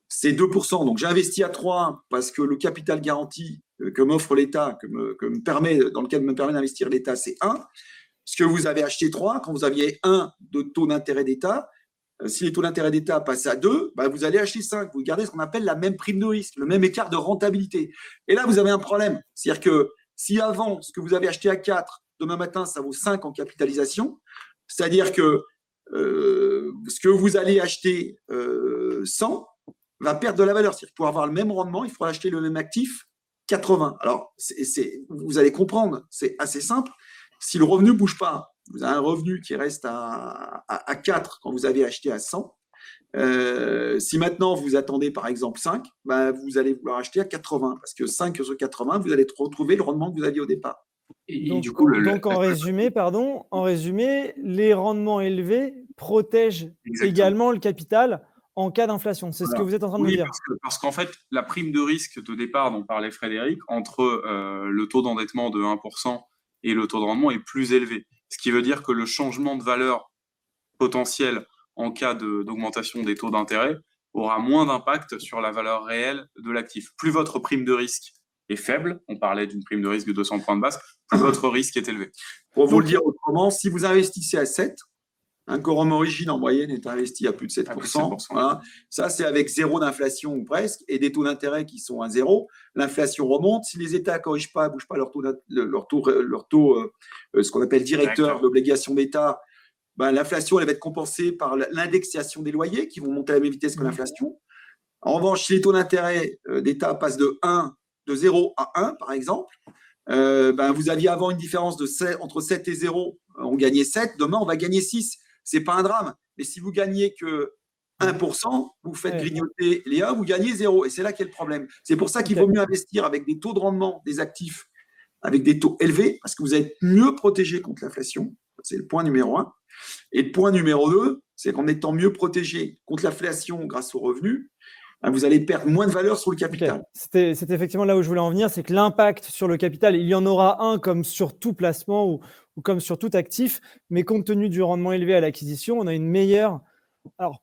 c'est 2%. Donc, j'investis à 3 parce que le capital garanti que m'offre l'État, dans lequel me permet d'investir l'État, c'est 1. Ce que vous avez acheté 3, quand vous aviez 1 de taux d'intérêt d'État, si les taux d'intérêt d'État passent à 2, vous allez acheter 5. Vous gardez ce qu'on appelle la même prime de risque, le même écart de rentabilité. Et là, vous avez un problème. C'est-à-dire que si avant, ce que vous avez acheté à 4, demain matin, ça vaut 5 en capitalisation, c'est-à-dire que ce que vous allez acheter 100 va perdre de la valeur. C'est-à-dire que pour avoir le même rendement, il faudra acheter le même actif 80. Alors, vous allez comprendre, c'est assez simple. Si le revenu ne bouge pas, vous avez un revenu qui reste à 4 quand vous avez acheté à 100. Si maintenant vous attendez par exemple 5, vous allez vouloir acheter à 80 parce que 5 sur 80, vous allez retrouver le rendement que vous aviez au départ. Donc en résumé, les rendements élevés protègent également le capital en cas d'inflation. C'est ce que vous êtes en train de me dire. Parce qu'en fait, la prime de risque de départ dont parlait Frédéric, entre le taux d'endettement de 1% et le taux de rendement est plus élevé. Ce qui veut dire que le changement de valeur potentiel en cas d'augmentation des taux d'intérêt aura moins d'impact sur la valeur réelle de l'actif. Plus votre prime de risque est faible, on parlait d'une prime de risque de 200 points de base, plus votre risque est élevé. Pour vous le dire autrement, si vous investissez à 7, un Corum Origine en moyenne est investi à plus de 7%. Voilà. Ça, c'est avec zéro d'inflation ou presque, et des taux d'intérêt qui sont à zéro. L'inflation remonte. Si les États ne corrigent pas, ne bougent pas leur taux ce qu'on appelle directeur d'obligation d'État, l'inflation elle va être compensée par l'indexation des loyers qui vont monter à la même vitesse que l'inflation. En revanche, si les taux d'intérêt d'État passent de 0 à 1, par exemple, vous aviez avant une différence entre 7 et 0, on gagnait 7, demain on va gagner 6. Ce n'est pas un drame. Mais si vous gagnez que 1%, vous faites grignoter les 1, vous gagnez 0. Et c'est là qu'est le problème. C'est pour ça qu'il vaut mieux investir avec des taux de rendement des actifs, avec des taux élevés, parce que vous êtes mieux protégé contre l'inflation. C'est le point numéro 1. Et le point numéro 2, c'est qu'en étant mieux protégé contre l'inflation grâce aux revenus, vous allez perdre moins de valeur sur le capital. Okay. C'était effectivement là où je voulais en venir, c'est que l'impact sur le capital, il y en aura un comme sur tout placement ou comme sur tout actif, mais compte tenu du rendement élevé à l'acquisition, on a une meilleure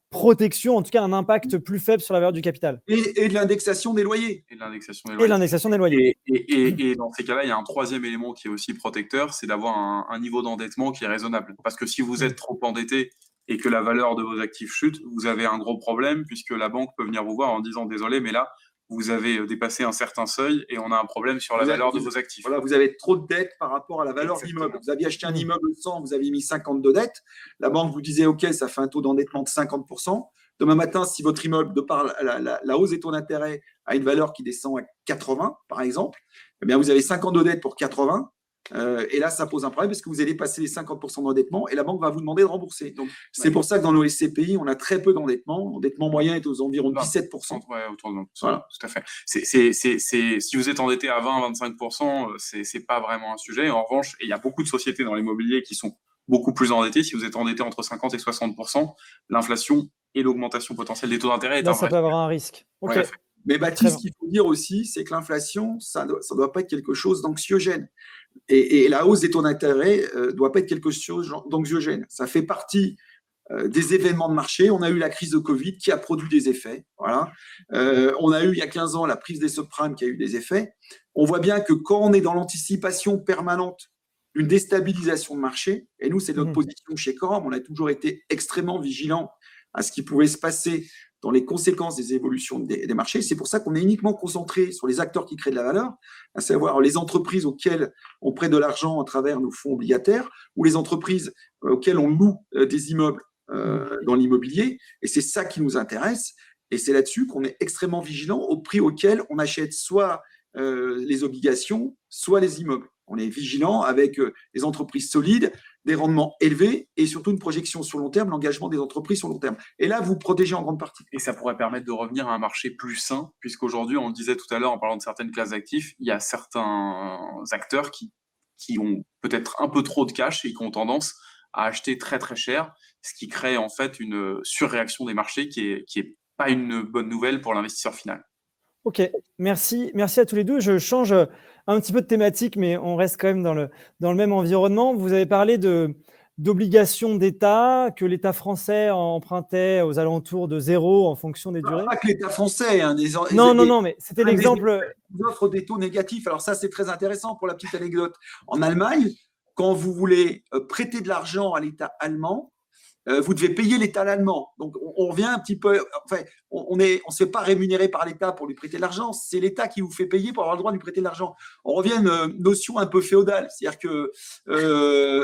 protection, en tout cas un impact plus faible sur la valeur du capital. Et de l'indexation des loyers. Et de l'indexation des Et loyers. l'indexation des loyers. Et dans ces cas-là, il y a un troisième élément qui est aussi protecteur, c'est d'avoir un niveau d'endettement qui est raisonnable. Parce que si vous êtes trop endetté et que la valeur de vos actifs chute, vous avez un gros problème puisque la banque peut venir vous voir en disant désolé, mais là, vous avez dépassé un certain seuil et on a un problème sur la valeur de vos actifs. Voilà, vous avez trop de dettes par rapport à la valeur de l'immeuble. Vous aviez acheté un immeuble 100, vous avez mis 50 de dettes. La banque vous disait, OK, ça fait un taux d'endettement de 50%. Demain matin, si votre immeuble, de par la hausse des taux d'intérêt, a une valeur qui descend à 80, par exemple, eh bien, vous avez 50 de dettes pour 80. Et là, ça pose un problème parce que vous allez passer les 50% d'endettement et la banque va vous demander de rembourser. Donc, c'est pour ça que dans nos SCPI, on a très peu d'endettement. L'endettement moyen est aux environs de 17%. Ouais, autour de voilà. Tout à fait. Si vous êtes endetté à 20-25%, c'est pas vraiment un sujet. En revanche, il y a beaucoup de sociétés dans l'immobilier qui sont beaucoup plus endettées. Si vous êtes endetté entre 50 et 60%, l'inflation et l'augmentation potentielle des taux d'intérêt est là, ça peut avoir un risque. OK. Ouais. Mais Baptiste, ce qu'il faut dire aussi, c'est que l'inflation, ça doit pas être quelque chose d'anxiogène. Et la hausse des taux d'intérêt doit pas être quelque chose d'anxiogène. Ça fait partie des événements de marché. On a eu la crise de Covid qui a produit des effets. Voilà. On a eu il y a 15 ans la prise des subprimes qui a eu des effets. On voit bien que quand on est dans l'anticipation permanente d'une déstabilisation de marché, et nous, c'est notre position chez Corum, on a toujours été extrêmement vigilants à ce qui pouvait se passer dans les conséquences des évolutions des marchés. C'est pour ça qu'on est uniquement concentré sur les acteurs qui créent de la valeur, à savoir les entreprises auxquelles on prête de l'argent à travers nos fonds obligataires ou les entreprises auxquelles on loue des immeubles dans l'immobilier. Et c'est ça qui nous intéresse. Et c'est là-dessus qu'on est extrêmement vigilant au prix auquel on achète soit les obligations, soit les immeubles. On est vigilant avec des entreprises solides, des rendements élevés et surtout une projection sur long terme, l'engagement des entreprises sur long terme. Et là, vous protégez en grande partie. Et ça pourrait permettre de revenir à un marché plus sain, puisqu'aujourd'hui, on le disait tout à l'heure en parlant de certaines classes d'actifs, il y a certains acteurs qui ont peut-être un peu trop de cash et qui ont tendance à acheter très très cher, ce qui crée en fait une surréaction des marchés qui est pas une bonne nouvelle pour l'investisseur final. Ok, merci à tous les deux. Je change un petit peu de thématique, mais on reste quand même dans le même environnement. Vous avez parlé d'obligations d'État, que l'État français empruntait aux alentours de 0 en fonction des durées. Pas que l'État français. Non, mais c'était l'exemple. Ils offrent des taux négatifs. Alors ça, c'est très intéressant pour la petite anecdote. En Allemagne, quand vous voulez prêter de l'argent à l'État allemand, vous devez payer l'État allemand. Donc, on revient un petit peu. Enfin, on ne se fait pas rémunérer par l'État pour lui prêter de l'argent. C'est l'État qui vous fait payer pour avoir le droit de lui prêter de l'argent. On revient à une notion un peu féodale. C'est-à-dire que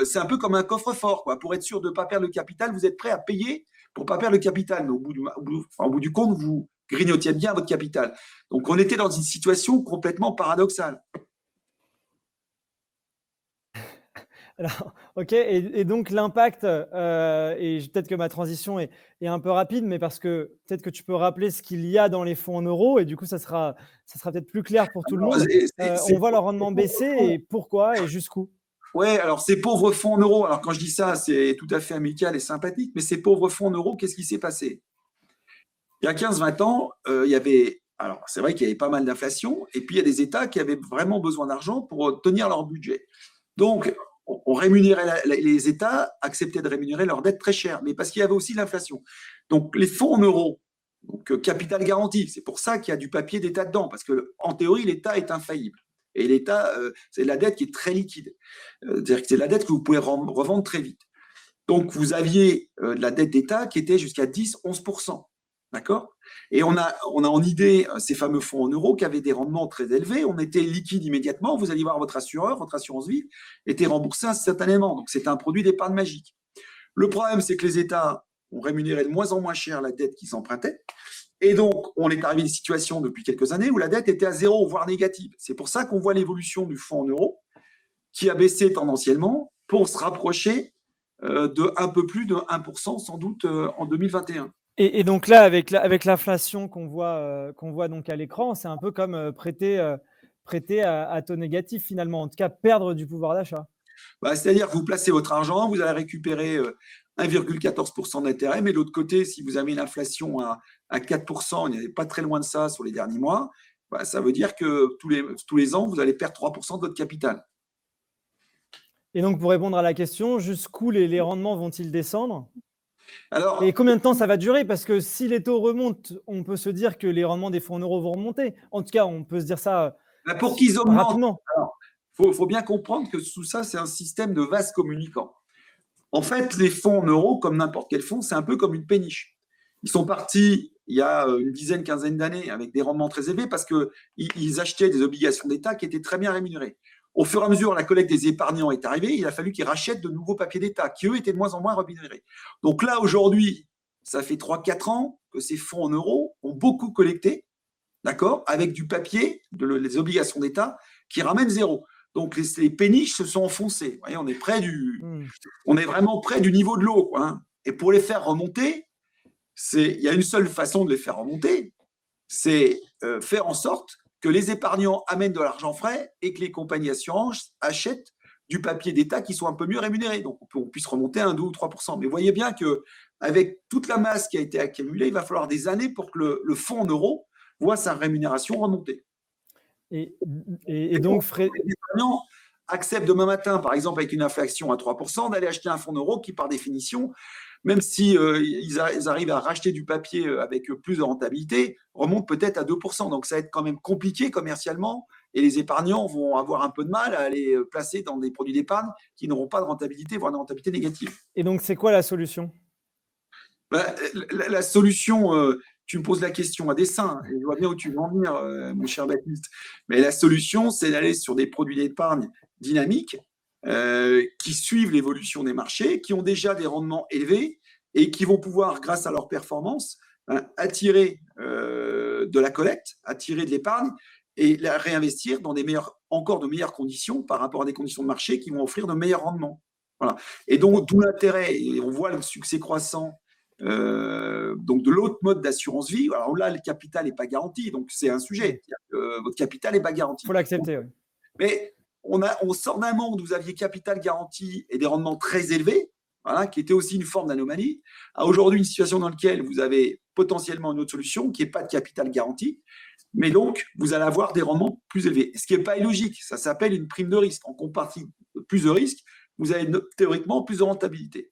c'est un peu comme un coffre-fort, quoi. Pour être sûr de ne pas perdre le capital, vous êtes prêt à payer pour ne pas perdre le capital. Mais au bout du compte, vous grignotiez bien votre capital. Donc, on était dans une situation complètement paradoxale. Alors, ok, et donc l'impact, et peut-être que ma transition est un peu rapide, mais parce que peut-être que tu peux rappeler ce qu'il y a dans les fonds en euros, et du coup, ça sera peut-être plus clair pour tout le monde. On voit leur rendement baisser, et pourquoi et jusqu'où? Oui, alors ces pauvres fonds en euros, alors quand je dis ça, c'est tout à fait amical et sympathique, mais ces pauvres fonds en euros, qu'est-ce qui s'est passé? Il y a 15-20 ans, il y avait, alors c'est vrai qu'il y avait pas mal d'inflation, et puis il y a des États qui avaient vraiment besoin d'argent pour tenir leur budget. Donc, on rémunérait, les États acceptaient de rémunérer leurs dettes très chères, mais parce qu'il y avait aussi l'inflation. Donc, les fonds en euros, donc capital garanti, c'est pour ça qu'il y a du papier d'État dedans, parce qu'en théorie, l'État est infaillible. Et l'État, c'est la dette qui est très liquide. C'est-à-dire que c'est la dette que vous pouvez revendre très vite. Donc, vous aviez de la dette d'État qui était jusqu'à 10-11%. D'accord? Et on a en idée ces fameux fonds en euros qui avaient des rendements très élevés. On était liquide immédiatement. Vous alliez voir votre assureur, votre assurance vie était remboursée instantanément. Donc, c'était un produit d'épargne magique. Le problème, c'est que les États ont rémunéré de moins en moins cher la dette qu'ils empruntaient. Et donc, on est arrivé à une situation depuis quelques années où la dette était à 0, voire négative. C'est pour ça qu'on voit l'évolution du fonds en euros qui a baissé tendanciellement pour se rapprocher de un peu plus de 1% sans doute en 2021. Et donc là, avec l'inflation qu'on voit donc à l'écran, c'est un peu comme prêter à taux négatif finalement, en tout cas perdre du pouvoir d'achat. C'est-à-dire que vous placez votre argent, vous allez récupérer 1,14% d'intérêt, mais de l'autre côté, si vous avez une inflation à 4%, on n'est pas très loin de ça sur les derniers mois, ça veut dire que tous les ans, vous allez perdre 3% de votre capital. Et donc, pour répondre à la question, jusqu'où les rendements vont-ils descendre? Alors, Et combien de temps ça va durer? Parce que si les taux remontent, on peut se dire que les rendements des fonds en euros vont remonter. En tout cas, on peut se dire ça pour qu'ils augmentent, rapidement. faut bien comprendre que tout ça, c'est un système de vases communicants. En fait, les fonds en euros, comme n'importe quel fonds, c'est un peu comme une péniche. Ils sont partis il y a une dizaine, quinzaine d'années avec des rendements très élevés parce qu'ils achetaient des obligations d'État qui étaient très bien rémunérées. Au fur et à mesure, la collecte des épargnants est arrivée, il a fallu qu'ils rachètent de nouveaux papiers d'État qui, eux, étaient de moins en moins rémunérés. Donc là, aujourd'hui, ça fait 3-4 ans que ces fonds en euros ont beaucoup collecté, d'accord, avec du papier, les obligations d'État, qui ramènent zéro. Donc les péniches se sont enfoncées. Vous voyez, on est vraiment près du niveau de l'eau, quoi, hein. Et pour les faire remonter, il y a une seule façon de les faire remonter, c'est faire en sorte que les épargnants amènent de l'argent frais et que les compagnies d'assurance achètent du papier d'État qui soit un peu mieux rémunéré. Donc, on puisse remonter 1, 2 ou 3%. Mais vous voyez bien qu'avec toute la masse qui a été accumulée, il va falloir des années pour que le fonds en euros voit sa rémunération remonter. Et donc, les épargnants acceptent demain matin, par exemple avec une inflation à 3%, d'aller acheter un fonds en euros qui, par définition, même si ils arrivent à racheter du papier avec plus de rentabilité, remonte peut-être à 2%. Donc, ça va être quand même compliqué commercialement et les épargnants vont avoir un peu de mal à aller placer dans des produits d'épargne qui n'auront pas de rentabilité, voire de rentabilité négative. Et donc, c'est quoi la solution? La solution, tu me poses la question à dessein, et je vois bien où tu veux en venir, mon cher Baptiste. Mais la solution, c'est d'aller sur des produits d'épargne dynamiques qui suivent l'évolution des marchés, qui ont déjà des rendements élevés et qui vont pouvoir, grâce à leur performance, attirer de la collecte, attirer de l'épargne et la réinvestir dans encore de meilleures conditions par rapport à des conditions de marché qui vont offrir de meilleurs rendements. Voilà. Et donc, d'où l'intérêt, et on voit le succès croissant donc de l'autre mode d'assurance vie. Alors là, le capital n'est pas garanti, donc c'est un sujet. Votre capital n'est pas garanti. Il faut l'accepter, oui. Mais on sort d'un monde où vous aviez capital garanti et des rendements très élevés, voilà, qui était aussi une forme d'anomalie, à aujourd'hui une situation dans laquelle vous avez potentiellement une autre solution qui n'est pas de capital garanti, mais donc vous allez avoir des rendements plus élevés. Ce qui n'est pas illogique, ça s'appelle une prime de risque. En contrepartie de plus de risques, vous avez théoriquement plus de rentabilité.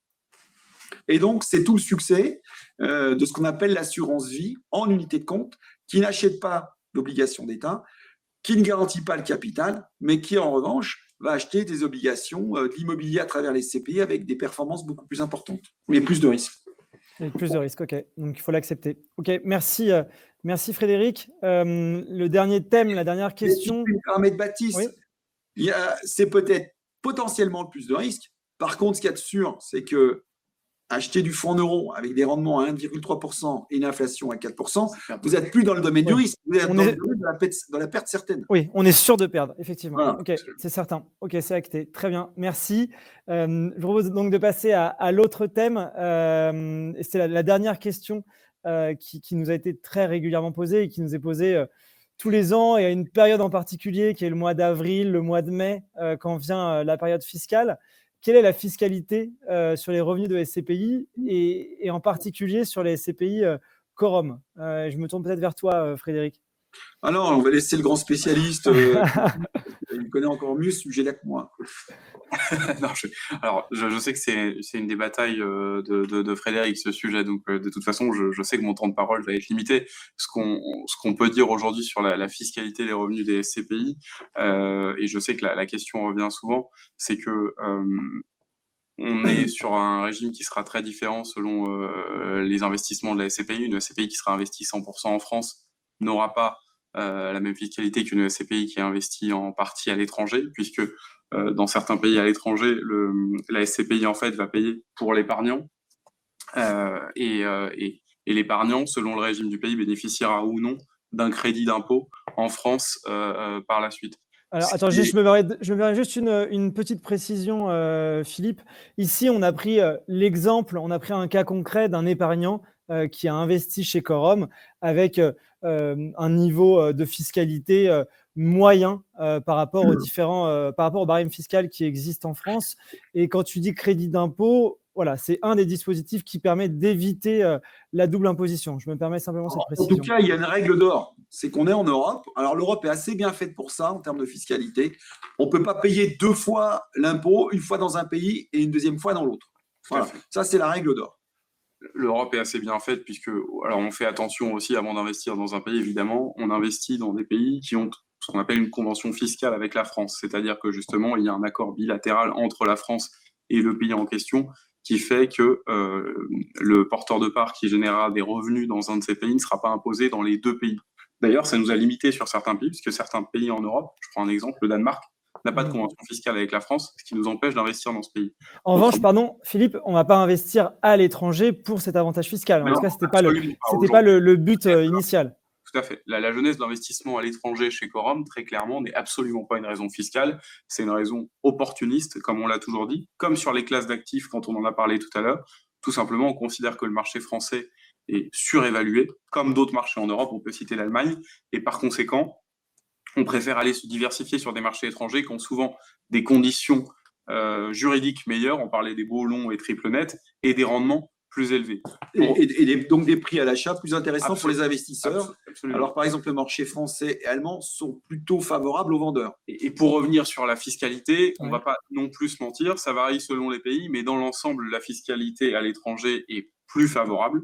Et donc, c'est tout le succès de ce qu'on appelle l'assurance vie en unité de compte, qui n'achète pas d'obligations d'État, qui ne garantit pas le capital, mais qui, en revanche, va acheter des obligations de l'immobilier à travers les CPI avec des performances beaucoup plus importantes, mais plus de risques. Et plus de risques, ok. Donc, il faut l'accepter. Ok, merci, merci Frédéric. Le dernier thème, la dernière question. Si tu me permets, Baptiste, oui, c'est peut-être potentiellement le plus de risques. Par contre, ce qu'il y a de sûr, c'est que acheter du fonds en euros avec des rendements à 1,3% et une inflation à 4%, vous n'êtes plus dans le domaine du risque, vous êtes dans le domaine de la perte certaine. Oui, on est sûr de perdre, effectivement. Voilà. Ok, c'est certain. Ok, c'est acté. Très bien, merci. Je propose donc de passer à l'autre thème. C'est la dernière question qui nous a été très régulièrement posée et qui nous est posée tous les ans et à une période en particulier qui est le mois d'avril, le mois de mai, quand vient la période fiscale. Quelle est la fiscalité sur les revenus de SCPI et en particulier sur les SCPI Quorum? Je me tourne peut-être vers toi, Frédéric. Alors, on va laisser le grand spécialiste. Il connaît encore mieux ce sujet-là que moi. Non, je sais que c'est une des batailles de Frédéric, ce sujet. Donc, de toute façon, je sais que mon temps de parole va être limité. Ce qu'on peut dire aujourd'hui sur la fiscalité des revenus des SCPI, et je sais que la question revient souvent, c'est que on est sur un régime qui sera très différent selon les investissements de la SCPI. Une SCPI qui sera investie 100% en France n'aura pas la même fiscalité qu'une SCPI qui est investie en partie à l'étranger, puisque dans certains pays à l'étranger, la SCPI en fait va payer pour l'épargnant et l'épargnant, selon le régime du pays, bénéficiera ou non d'un crédit d'impôt en France par la suite. Alors, attends, je me permets juste une petite précision, Philippe. Ici, on a pris l'exemple, on a pris un cas concret d'un épargnant qui a investi chez Quorum avec un niveau de fiscalité moyen par rapport aux différents, par rapport au barème fiscal qui existe en France. Et quand tu dis crédit d'impôt, voilà, c'est un des dispositifs qui permet d'éviter la double imposition. Je me permets simplement cette précision. En tout cas, il y a une règle d'or, c'est qu'on est en Europe. Alors, l'Europe est assez bien faite pour ça en termes de fiscalité. On ne peut pas payer 2 fois l'impôt, une fois dans un pays et une deuxième fois dans l'autre. Voilà, ça c'est la règle d'or. l'Europe est assez bien faite puisque, alors on fait attention aussi avant d'investir dans un pays, évidemment, on investit dans des pays qui ont ce qu'on appelle une convention fiscale avec la France, c'est-à-dire que justement, il y a un accord bilatéral entre la France et le pays en question qui fait que le porteur de part qui générera des revenus dans un de ces pays ne sera pas imposé dans les deux pays. D'ailleurs, ça nous a limité sur certains pays, puisque certains pays en Europe, je prends un exemple, le Danemark, n'a pas de convention fiscale avec la France, ce qui nous empêche d'investir dans ce pays. En revanche, pardon, Philippe, on ne va pas investir à l'étranger pour cet avantage fiscal. En tout cas, ce n'était pas le but initial. Tout à fait. La jeunesse de l'investissement à l'étranger chez Quorum, très clairement, n'est absolument pas une raison fiscale. C'est une raison opportuniste, comme on l'a toujours dit, comme sur les classes d'actifs quand on en a parlé tout à l'heure. Tout simplement, on considère que le marché français est surévalué, comme d'autres marchés en Europe, on peut citer l'Allemagne, et par conséquent, on préfère aller se diversifier sur des marchés étrangers qui ont souvent des conditions juridiques meilleures, on parlait des baux longs et triple nets, et des rendements plus élevés. Et donc des prix à l'achat plus intéressants pour les investisseurs. Absolument. Alors par exemple, le marché français et allemand sont plutôt favorables aux vendeurs. Et pour revenir sur la fiscalité, on ne va pas non plus se mentir, ça varie selon les pays, mais dans l'ensemble, la fiscalité à l'étranger est plus favorable.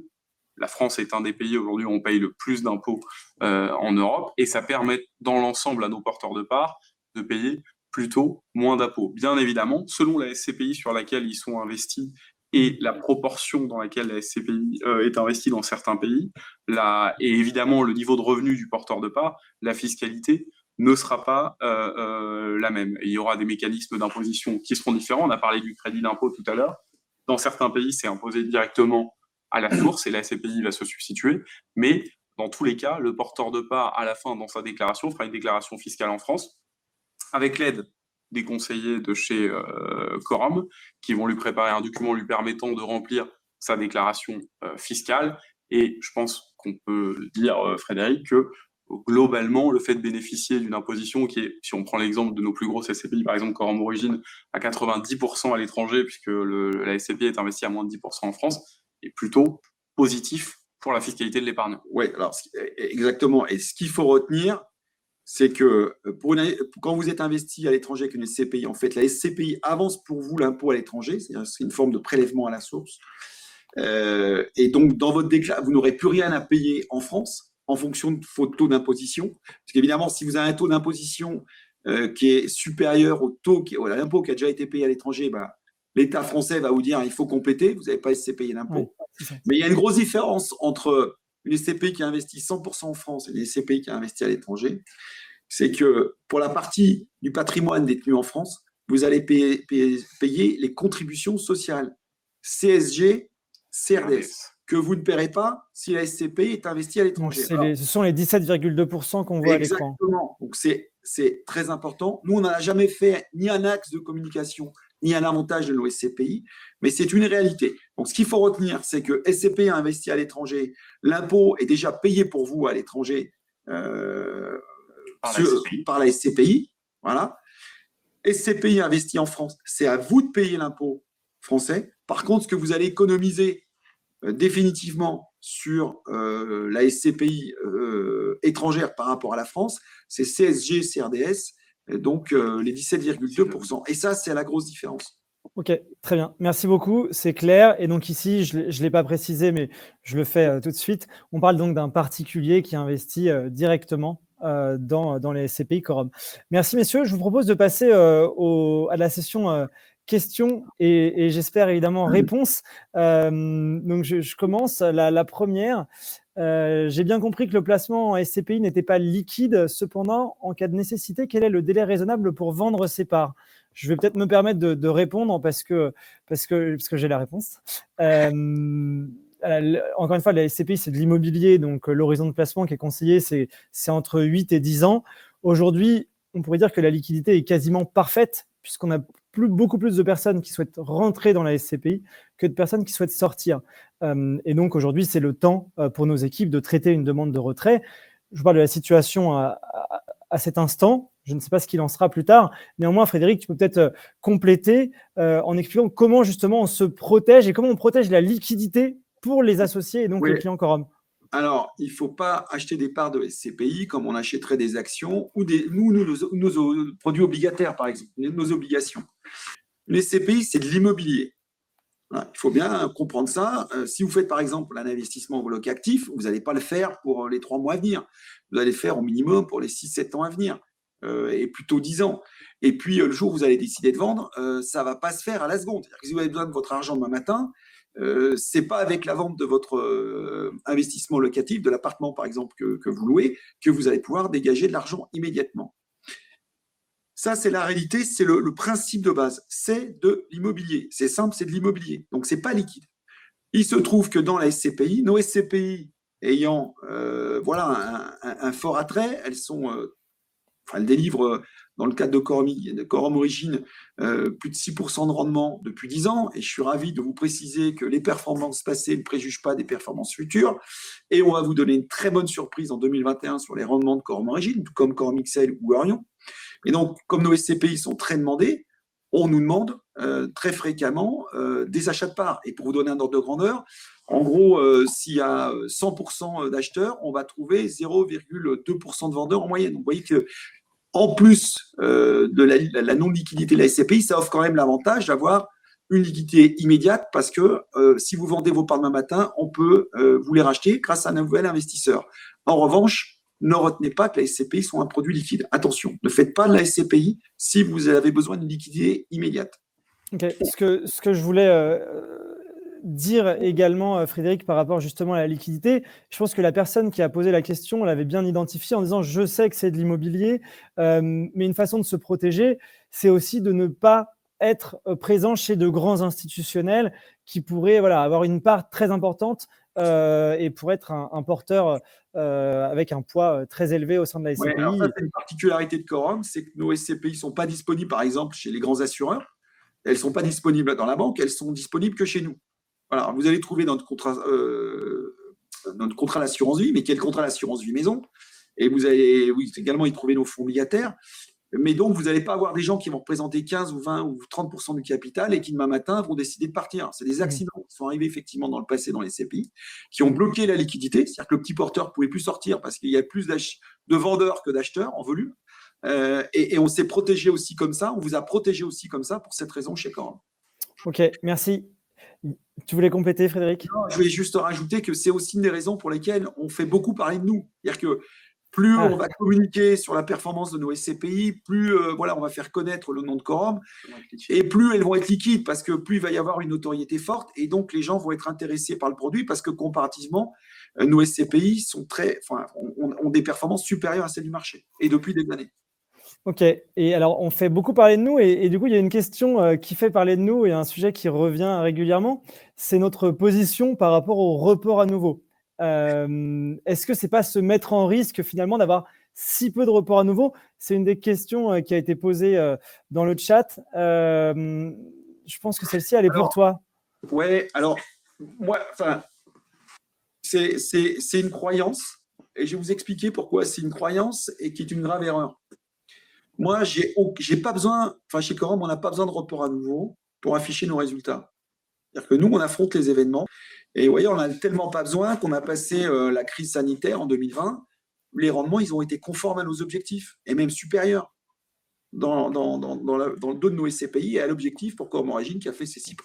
La France est un des pays aujourd'hui où on paye le plus d'impôts en Europe, et ça permet dans l'ensemble à nos porteurs de parts de payer plutôt moins d'impôts. Bien évidemment, selon la SCPI sur laquelle ils sont investis et la proportion dans laquelle la SCPI est investie dans certains pays, et évidemment le niveau de revenu du porteur de part, la fiscalité ne sera pas la même. Et il y aura des mécanismes d'imposition qui seront différents. On a parlé du crédit d'impôt tout à l'heure. Dans certains pays, c'est imposé directement à la source et la SCPI va se substituer. Mais dans tous les cas, le porteur de part, à la fin, dans sa déclaration, fera une déclaration fiscale en France avec l'aide des conseillers de chez Quorum qui vont lui préparer un document lui permettant de remplir sa déclaration fiscale. Et je pense qu'on peut dire, Frédéric, que globalement, le fait de bénéficier d'une imposition qui est, si on prend l'exemple de nos plus grosses SCPI, par exemple Quorum Origine, à 90% à l'étranger, puisque la SCPI est investie à moins de 10% en France, est plutôt positif pour la fiscalité de l'épargne. Oui, alors exactement. Et ce qu'il faut retenir, c'est que quand vous êtes investi à l'étranger avec une SCPI, en fait, la SCPI avance pour vous l'impôt à l'étranger, c'est une forme de prélèvement à la source. Et donc, dans votre déclaration, vous n'aurez plus rien à payer en France en fonction de votre taux d'imposition. Parce qu'évidemment, si vous avez un taux d'imposition qui est supérieur au taux, à l'impôt qui a déjà été payé à l'étranger, l'État français va vous dire il faut compléter, vous n'avez pas SCPI d'impôt. Mais il y a une grosse différence entre une SCPI qui investit 100% en France et une SCPI qui a investi à l'étranger. C'est que pour la partie du patrimoine détenu en France, vous allez payer les contributions sociales, CSG, CRDS, que vous ne paierez pas si la SCPI est investie à l'étranger. Ce sont les 17,2% qu'on voit à l'écran. Exactement. Donc c'est très important. Nous, on n'a jamais fait ni un axe de communication, ni un avantage de nos SCPI, mais c'est une réalité. Donc, ce qu'il faut retenir, c'est que SCPI a investi à l'étranger, l'impôt est déjà payé pour vous à l'étranger par la SCPI. Voilà. SCPI investi en France, c'est à vous de payer l'impôt français. Par contre, ce que vous allez économiser définitivement sur la SCPI étrangère par rapport à la France, c'est CSG, CRDS, donc les 17,2%. Et ça, c'est la grosse différence. Ok, très bien. Merci beaucoup, c'est clair. Et donc ici, je ne l'ai pas précisé, mais je le fais tout de suite. On parle donc d'un particulier qui investit directement dans les SCPI Quorum. Merci, messieurs. Je vous propose de passer à la session questions et j'espère évidemment réponses. Donc je commence. La première, j'ai bien compris que le placement en SCPI n'était pas liquide. Cependant, en cas de nécessité, quel est le délai raisonnable pour vendre ses parts ? Je vais peut-être me permettre de répondre parce que j'ai la réponse. Encore une fois, la SCPI, c'est de l'immobilier, donc l'horizon de placement qui est conseillé, c'est entre 8 et 10 ans. Aujourd'hui, on pourrait dire que la liquidité est quasiment parfaite puisqu'on a beaucoup plus de personnes qui souhaitent rentrer dans la SCPI que de personnes qui souhaitent sortir. Et donc, aujourd'hui, c'est le temps pour nos équipes de traiter une demande de retrait. Je parle de la situation à cet instant. Je ne sais pas ce qu'il en sera plus tard. Néanmoins, Frédéric, tu peux peut-être compléter en expliquant comment, justement, on se protège et comment on protège la liquidité pour les associés et donc les clients Quorum. Alors, il ne faut pas acheter des parts de SCPI comme on achèterait des actions ou nos produits obligataires, par exemple, nos obligations. Les SCPI, c'est de l'immobilier. Voilà, il faut bien comprendre ça. Si vous faites par exemple un investissement locatif, vous n'allez pas le faire pour les 3 mois à venir. Vous allez le faire au minimum pour les 6-7 ans à venir, et plutôt 10 ans. Et puis le jour où vous allez décider de vendre, ça ne va pas se faire à la seconde. C'est-à-dire que si vous avez besoin de votre argent demain matin, ce n'est pas avec la vente de votre investissement locatif, de l'appartement par exemple que vous louez, que vous allez pouvoir dégager de l'argent immédiatement. Ça, c'est la réalité, c'est le principe de base. C'est de l'immobilier. C'est simple, c'est de l'immobilier. Donc, ce n'est pas liquide. Il se trouve que dans la SCPI, nos SCPI ayant un fort attrait, elles délivrent, dans le cadre de Quorum Origine, plus de 6% de rendement depuis 10 ans. Et je suis ravi de vous préciser que les performances passées ne préjugent pas des performances futures. Et on va vous donner une très bonne surprise en 2021 sur les rendements de Quorum Origine, tout comme Quorum XL ou Orion. Et donc, comme nos SCPI sont très demandés, on nous demande très fréquemment des achats de parts. Et pour vous donner un ordre de grandeur, en gros, s'il y a 100% d'acheteurs, on va trouver 0,2% de vendeurs en moyenne. Donc, vous voyez que en plus de la non-liquidité de la SCPI, ça offre quand même l'avantage d'avoir une liquidité immédiate parce que si vous vendez vos parts demain matin, on peut vous les racheter grâce à un nouvel investisseur. En revanche, ne retenez pas que la SCPI soit un produit liquide. Attention, ne faites pas de la SCPI si vous avez besoin d'une liquidité immédiate. Okay. Ce que je voulais dire également, Frédéric, par rapport justement à la liquidité, je pense que la personne qui a posé la question l'avait bien identifié en disant « je sais que c'est de l'immobilier mais une façon de se protéger, c'est aussi de ne pas être présent chez de grands institutionnels qui pourraient avoir une part très importante et pour être un porteur avec un poids très élevé au sein de la SCPI. Alors ça, c'est une particularité de Quorum, c'est que nos SCPI ne sont pas disponibles, par exemple, chez les grands assureurs. Elles ne sont pas disponibles dans la banque, elles sont disponibles que chez nous. Voilà, vous allez trouver notre contrat d'assurance vie, mais qui est le contrat d'assurance vie maison. Et vous allez également y trouver nos fonds obligataires. Mais donc, vous n'allez pas avoir des gens qui vont représenter 15 ou 20 ou 30% du capital et qui, demain matin, vont décider de partir. C'est des accidents qui sont arrivés effectivement dans le passé dans les SCPI, qui ont bloqué la liquidité. C'est-à-dire que le petit porteur ne pouvait plus sortir parce qu'il y a plus de vendeurs que d'acheteurs en volume. Et on s'est protégé aussi comme ça. On vous a protégé aussi comme ça pour cette raison chez Quorum. Ok, merci. Tu voulais compléter, Frédéric ? Non, je voulais juste rajouter que c'est aussi une des raisons pour lesquelles on fait beaucoup parler de nous. C'est-à-dire que plus on va communiquer sur la performance de nos SCPI, plus on va faire connaître le nom de Quorum, et plus elles vont être liquides, parce que plus il va y avoir une notoriété forte, et donc les gens vont être intéressés par le produit, parce que comparativement, nos SCPI ont des performances supérieures à celles du marché, et depuis des années. Ok, et alors on fait beaucoup parler de nous, et du coup il y a une question qui fait parler de nous, et un sujet qui revient régulièrement, c'est notre position par rapport au report à nouveau. Est-ce que c'est pas se mettre en risque finalement d'avoir si peu de report à nouveau? C'est une des questions qui a été posée dans le chat. Je pense que celle-ci, elle est pour toi. Ouais, alors, moi, c'est une croyance, et je vais vous expliquer pourquoi c'est une croyance et qui est une grave erreur. Moi, j'ai pas besoin, chez Quorum, on n'a pas besoin de report à nouveau pour afficher nos résultats. C'est-à-dire que nous, on affronte les événements. Et vous voyez, on n'a tellement pas besoin qu'on a passé la crise sanitaire en 2020. Les rendements, ils ont été conformes à nos objectifs, et même supérieurs dans le dos de nos SCPI et à l'objectif pour Quorum Origine qui a fait ces 6%.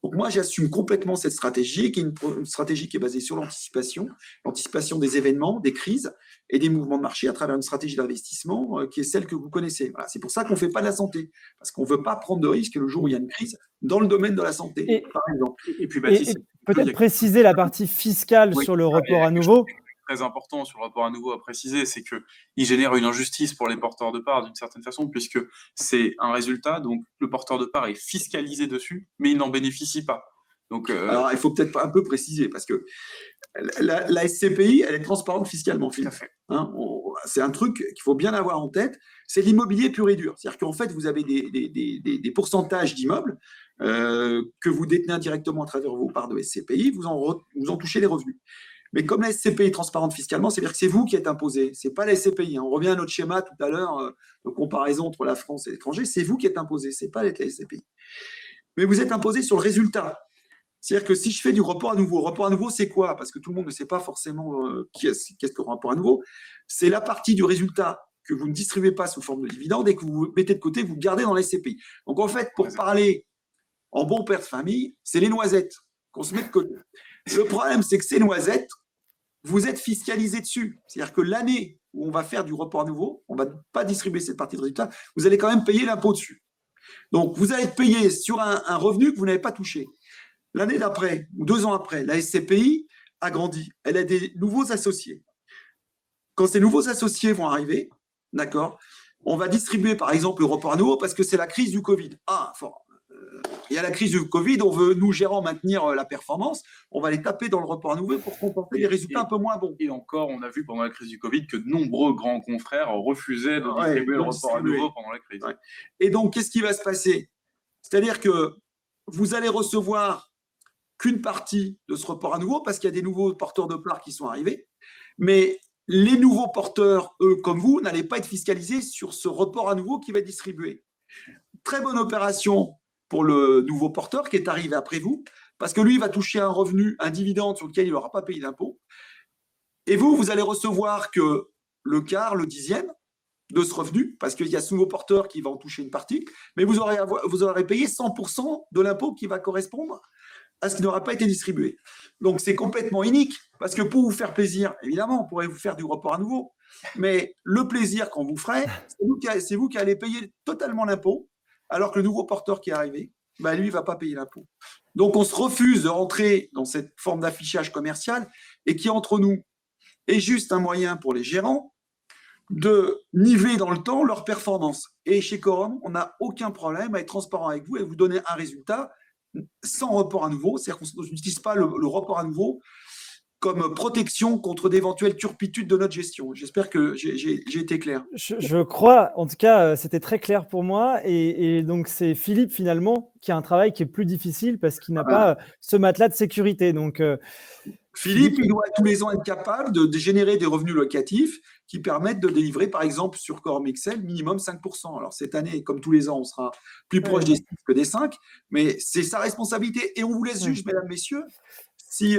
Donc moi, j'assume complètement cette stratégie, qui est une stratégie qui est basée sur l'anticipation des événements, des crises et des mouvements de marché à travers une stratégie d'investissement qui est celle que vous connaissez. Voilà, c'est pour ça qu'on ne fait pas de la santé, parce qu'on ne veut pas prendre de risques le jour où il y a une crise dans le domaine de la santé, par exemple. Et puis, et peut-être préciser la partie fiscale sur le report à nouveau. Très important sur le rapport à nouveau à préciser, c'est qu'il génère une injustice pour les porteurs de parts d'une certaine façon, puisque c'est un résultat, donc le porteur de parts est fiscalisé dessus, mais il n'en bénéficie pas. Donc, alors, il faut peut-être un peu préciser, parce que la SCPI, elle est transparente fiscalement. C'est un truc qu'il faut bien avoir en tête, c'est l'immobilier pur et dur. C'est-à-dire qu'en fait, vous avez des pourcentages d'immeubles que vous détenez indirectement à travers vos parts de SCPI, vous en touchez les revenus. Mais comme la SCPI est transparente fiscalement, c'est-à-dire que c'est vous qui êtes imposé, ce n'est pas la SCPI. On revient à notre schéma tout à l'heure de comparaison entre la France et l'étranger, c'est vous qui êtes imposé, ce n'est pas la SCPI. Mais vous êtes imposé sur le résultat. C'est-à-dire que si je fais du report à nouveau, c'est quoi? Parce que tout le monde ne sait pas forcément qu'est-ce que le report à nouveau. C'est la partie du résultat que vous ne distribuez pas sous forme de dividende et que vous mettez de côté, vous gardez dans la SCPI. Donc en fait, pour parler en bon père de famille, c'est les noisettes qu'on se met de côté. Le problème, c'est que ces noisettes, vous êtes fiscalisé dessus. C'est-à-dire que l'année où on va faire du report à nouveau, on ne va pas distribuer cette partie de résultat, vous allez quand même payer l'impôt dessus. Donc, vous allez être payé sur un revenu que vous n'avez pas touché. L'année d'après, ou 2 ans après, la SCPI a grandi. Elle a des nouveaux associés. Quand ces nouveaux associés vont arriver, d'accord, on va distribuer par exemple le report à nouveau parce que c'est la crise du Covid. Il y a la crise du Covid, on veut, nous, gérants, maintenir la performance, on va les taper dans le report à nouveau pour compenser les résultats un peu moins bons. Et encore, on a vu pendant la crise du Covid que de nombreux grands confrères refusaient de distribuer le report à nouveau pendant la crise. Ouais. Et donc, qu'est-ce qui va se passer? C'est-à-dire que vous allez recevoir qu'une partie de ce report à nouveau parce qu'il y a des nouveaux porteurs de parts qui sont arrivés, mais les nouveaux porteurs, eux, comme vous, n'allez pas être fiscalisés sur ce report à nouveau qui va être distribué. Très bonne opération pour le nouveau porteur qui est arrivé après vous, parce que lui, il va toucher un revenu, un dividende sur lequel il n'aura pas payé d'impôt. Et vous, vous allez recevoir que le quart, le dixième de ce revenu, parce qu'il y a ce nouveau porteur qui va en toucher une partie, mais vous aurez payé 100% de l'impôt qui va correspondre à ce qui n'aura pas été distribué. Donc, c'est complètement inique, parce que pour vous faire plaisir, évidemment, on pourrait vous faire du report à nouveau, mais le plaisir qu'on vous ferait, c'est vous qui allez payer totalement l'impôt, alors que le nouveau porteur qui est arrivé, lui, il ne va pas payer l'impôt. Donc, on se refuse de rentrer dans cette forme d'affichage commercial et qui, entre nous, est juste un moyen pour les gérants de niveler dans le temps leur performance. Et chez Quorum, on n'a aucun problème à être transparent avec vous et vous donner un résultat sans report à nouveau. C'est-à-dire qu'on n'utilise pas le report à nouveau comme protection contre d'éventuelles turpitudes de notre gestion. J'espère que j'ai été clair. Je crois, en tout cas, c'était très clair pour moi. Et donc, c'est Philippe, finalement, qui a un travail qui est plus difficile parce qu'il n'a pas ce matelas de sécurité. Donc, Philippe, il doit tous les ans être capable de générer des revenus locatifs qui permettent de délivrer, par exemple, sur Quorum Excel, minimum 5%. Alors, cette année, comme tous les ans, on sera plus proche des 6 que des 5, mais c'est sa responsabilité. Et on vous laisse juge, mesdames, messieurs, si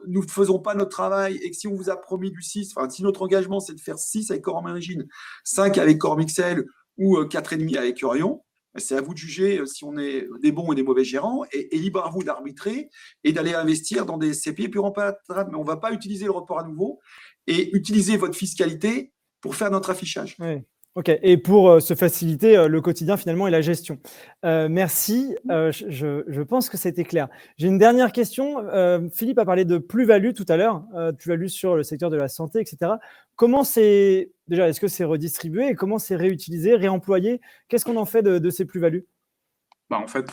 nous ne faisons pas notre travail et que si on vous a promis du 6, enfin, si notre engagement, c'est de faire 6 avec Quorum Origin, 5 avec Quorum Excel ou 4,5 avec Orion, c'est à vous de juger si on est des bons ou des mauvais gérants et libre à vous d'arbitrer et d'aller investir dans des CPI plus rentables. Mais on ne va pas utiliser le report à nouveau et utiliser votre fiscalité pour faire notre affichage. Oui. Ok, et pour se faciliter le quotidien finalement et la gestion. Merci, je pense que c'était clair. J'ai une dernière question. Philippe a parlé de plus-value tout à l'heure, plus-value sur le secteur de la santé, etc. Comment c'est, déjà, est-ce que c'est redistribué et comment c'est réutilisé, réemployé? Qu'est-ce qu'on en fait de ces plus-values? En fait,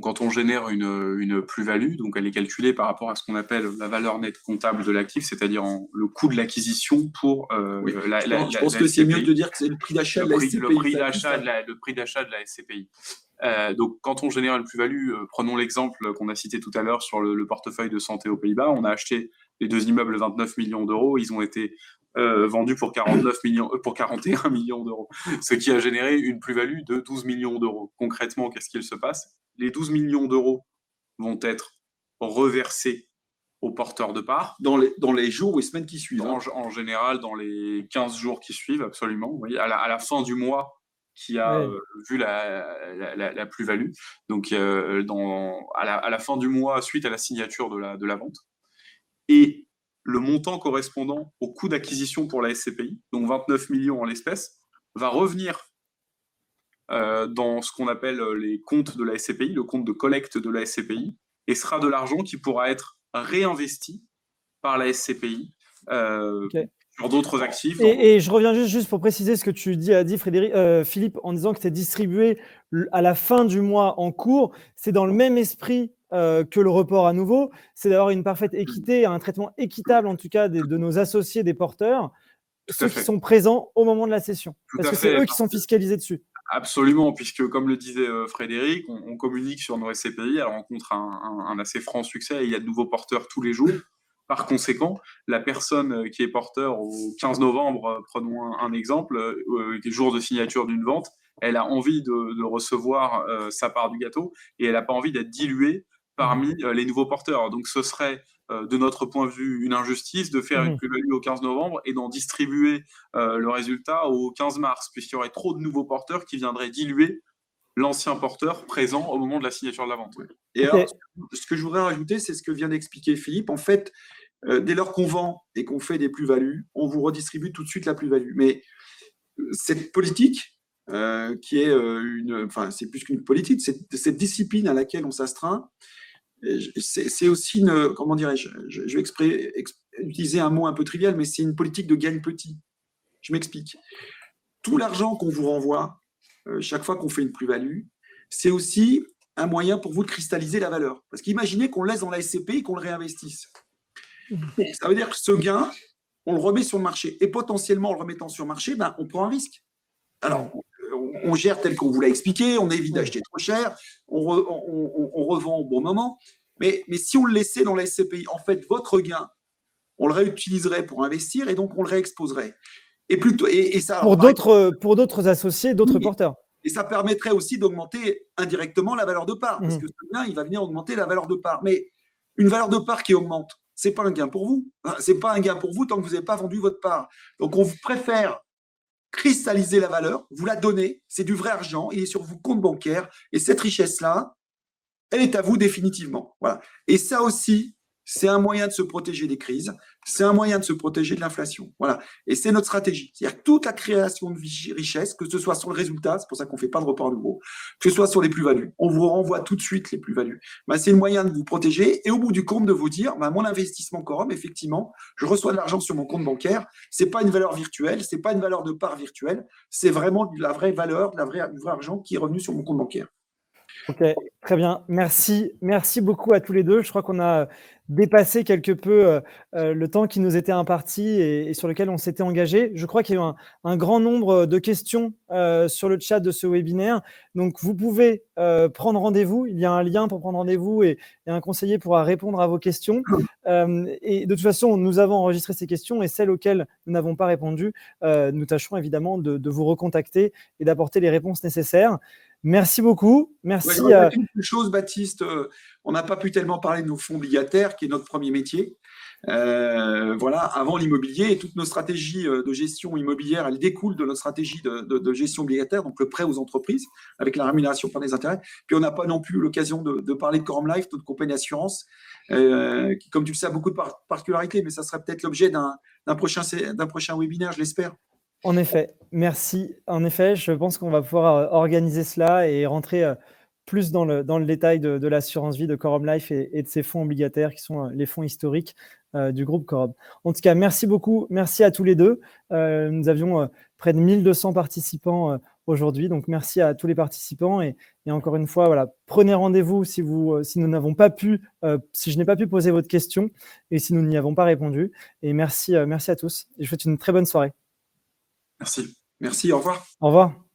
quand on génère une plus-value, donc elle est calculée par rapport à ce qu'on appelle la valeur nette comptable de l'actif, c'est-à-dire le coût de l'acquisition pour je pense que c'est mieux de dire que c'est le prix d'achat de la SCPI. Le prix d'achat de la SCPI. Donc, quand on génère une plus-value, prenons l'exemple qu'on a cité tout à l'heure sur le portefeuille de santé aux Pays-Bas, on a acheté les 2 immeubles 29 millions d'euros, ils ont été vendus pour 41 millions d'euros, ce qui a généré une plus-value de 12 millions d'euros. Concrètement, qu'est-ce qu'il se passe? Les 12 millions d'euros vont être reversés aux porteurs de parts. Dans les jours ou les semaines qui suivent. En général, dans les 15 jours qui suivent, absolument. Vous voyez, à la fin du mois qui a vu la plus-value. Donc, à la fin du mois, suite à la signature de la vente. Et le montant correspondant au coût d'acquisition pour la SCPI, donc 29 millions en l'espèce, va revenir dans ce qu'on appelle les comptes de la SCPI, le compte de collecte de la SCPI, et sera de l'argent qui pourra être réinvesti par la SCPI sur d'autres actifs. Et je reviens juste pour préciser ce que tu dis, Frédéric, Philippe, en disant que c'est distribué à la fin du mois en cours. C'est dans le même esprit que le report à nouveau, c'est d'avoir une parfaite équité, un traitement équitable en tout cas de nos associés, des porteurs, ceux qui sont présents au moment de la cession. Parce que c'est eux qui sont fiscalisés dessus. Absolument, puisque comme le disait Frédéric, on communique sur nos SCPI, elle rencontre un assez franc succès et il y a de nouveaux porteurs tous les jours. Par conséquent, la personne qui est porteur au 15 novembre, prenons un exemple, jour de signature d'une vente, elle a envie de recevoir sa part du gâteau et elle n'a pas envie d'être diluée parmi les nouveaux porteurs. Donc ce serait, de notre point de vue, une injustice de faire une plus-value au 15 novembre et d'en distribuer le résultat au 15 mars, puisqu'il y aurait trop de nouveaux porteurs qui viendraient diluer l'ancien porteur présent au moment de la signature de la vente. Et Okay. alors, ce que je voudrais rajouter, c'est ce que vient d'expliquer Philippe. En fait, dès lors qu'on vend et qu'on fait des plus-values, on vous redistribue tout de suite la plus-value. Mais cette politique, qui est enfin, c'est plus qu'une politique, cette discipline à laquelle on s'astreint, c'est aussi une, comment dirais-je, je vais utiliser un mot un peu trivial, mais c'est une politique de gagne petit. Je m'explique. Tout l'argent qu'on vous renvoie, chaque fois qu'on fait une plus-value, c'est aussi un moyen pour vous de cristalliser la valeur. Parce qu'imaginez qu'on le laisse dans la SCPI et qu'on le réinvestisse. Ça veut dire que ce gain, on le remet sur le marché. Et potentiellement, en le remettant sur le marché, ben, on prend un risque. Alors, on gère tel qu'on vous l'a expliqué, on évite d'acheter trop cher, on revend au bon moment. Mais si on le laissait dans la SCPI, en fait, votre gain, on le réutiliserait pour investir et donc on le réexposerait. Et ça, pour d'autres associés, d'autres porteurs. Et ça permettrait aussi d'augmenter indirectement la valeur de part, parce que ce gain, il va venir augmenter la valeur de part. Mais une valeur de part qui augmente, ce n'est pas un gain pour vous. Ce n'est pas un gain pour vous tant que vous n'avez pas vendu votre part. Donc, on préfère cristalliser la valeur, vous la donner, c'est du vrai argent, il est sur vos comptes bancaires, et cette richesse-là, elle est à vous définitivement. Voilà. Et ça aussi, c'est un moyen de se protéger des crises, c'est un moyen de se protéger de l'inflation. Voilà. Et c'est notre stratégie. C'est-à-dire que toute la création de richesse, que ce soit sur le résultat, c'est pour ça qu'on ne fait pas de report de gros, que ce soit sur les plus-values, on vous renvoie tout de suite les plus-values. Ben, c'est le moyen de vous protéger et au bout du compte de vous dire, ben, mon investissement Quorum, effectivement, je reçois de l'argent sur mon compte bancaire, ce n'est pas une valeur virtuelle, ce n'est pas une valeur de part virtuelle, c'est vraiment de la vraie valeur, du vrai argent qui est revenu sur mon compte bancaire. Ok, très bien. Merci beaucoup à tous les deux. Je crois qu'on a dépassé quelque peu le temps qui nous était imparti et sur lequel on s'était engagé. Je crois qu'il y a eu un grand nombre de questions sur le chat de ce webinaire. Donc, vous pouvez prendre rendez-vous. Il y a un lien pour prendre rendez-vous et un conseiller pourra répondre à vos questions. Et de toute façon, nous avons enregistré ces questions et celles auxquelles nous n'avons pas répondu, nous tâcherons évidemment de vous recontacter et d'apporter les réponses nécessaires. Merci beaucoup. Merci. Une chose, Baptiste, on n'a pas pu tellement parler de nos fonds obligataires, qui est notre premier métier. Voilà, avant l'immobilier et toutes nos stratégies de gestion immobilière, elles découlent de notre stratégie de gestion obligataire, donc le prêt aux entreprises avec la rémunération par des intérêts. Puis on n'a pas non plus l'occasion de parler de Quorum Life, notre compagnie d'assurance, qui, comme tu le sais, a beaucoup de particularités, mais ça serait peut-être l'objet d'un prochain webinaire, je l'espère. En effet, merci. En effet, je pense qu'on va pouvoir organiser cela et rentrer plus dans le détail de l'assurance vie de Quorum Life et de ses fonds obligataires qui sont les fonds historiques du groupe Quorum. En tout cas, merci beaucoup. Merci à tous les deux. Nous avions près de 1200 participants aujourd'hui. Donc, merci à tous les participants. Et encore une fois, voilà, prenez rendez-vous si nous n'avons pas pu, si je n'ai pas pu poser votre question et si nous n'y avons pas répondu. Et merci à tous. Et je vous souhaite une très bonne soirée. Merci. Merci, au revoir. Au revoir.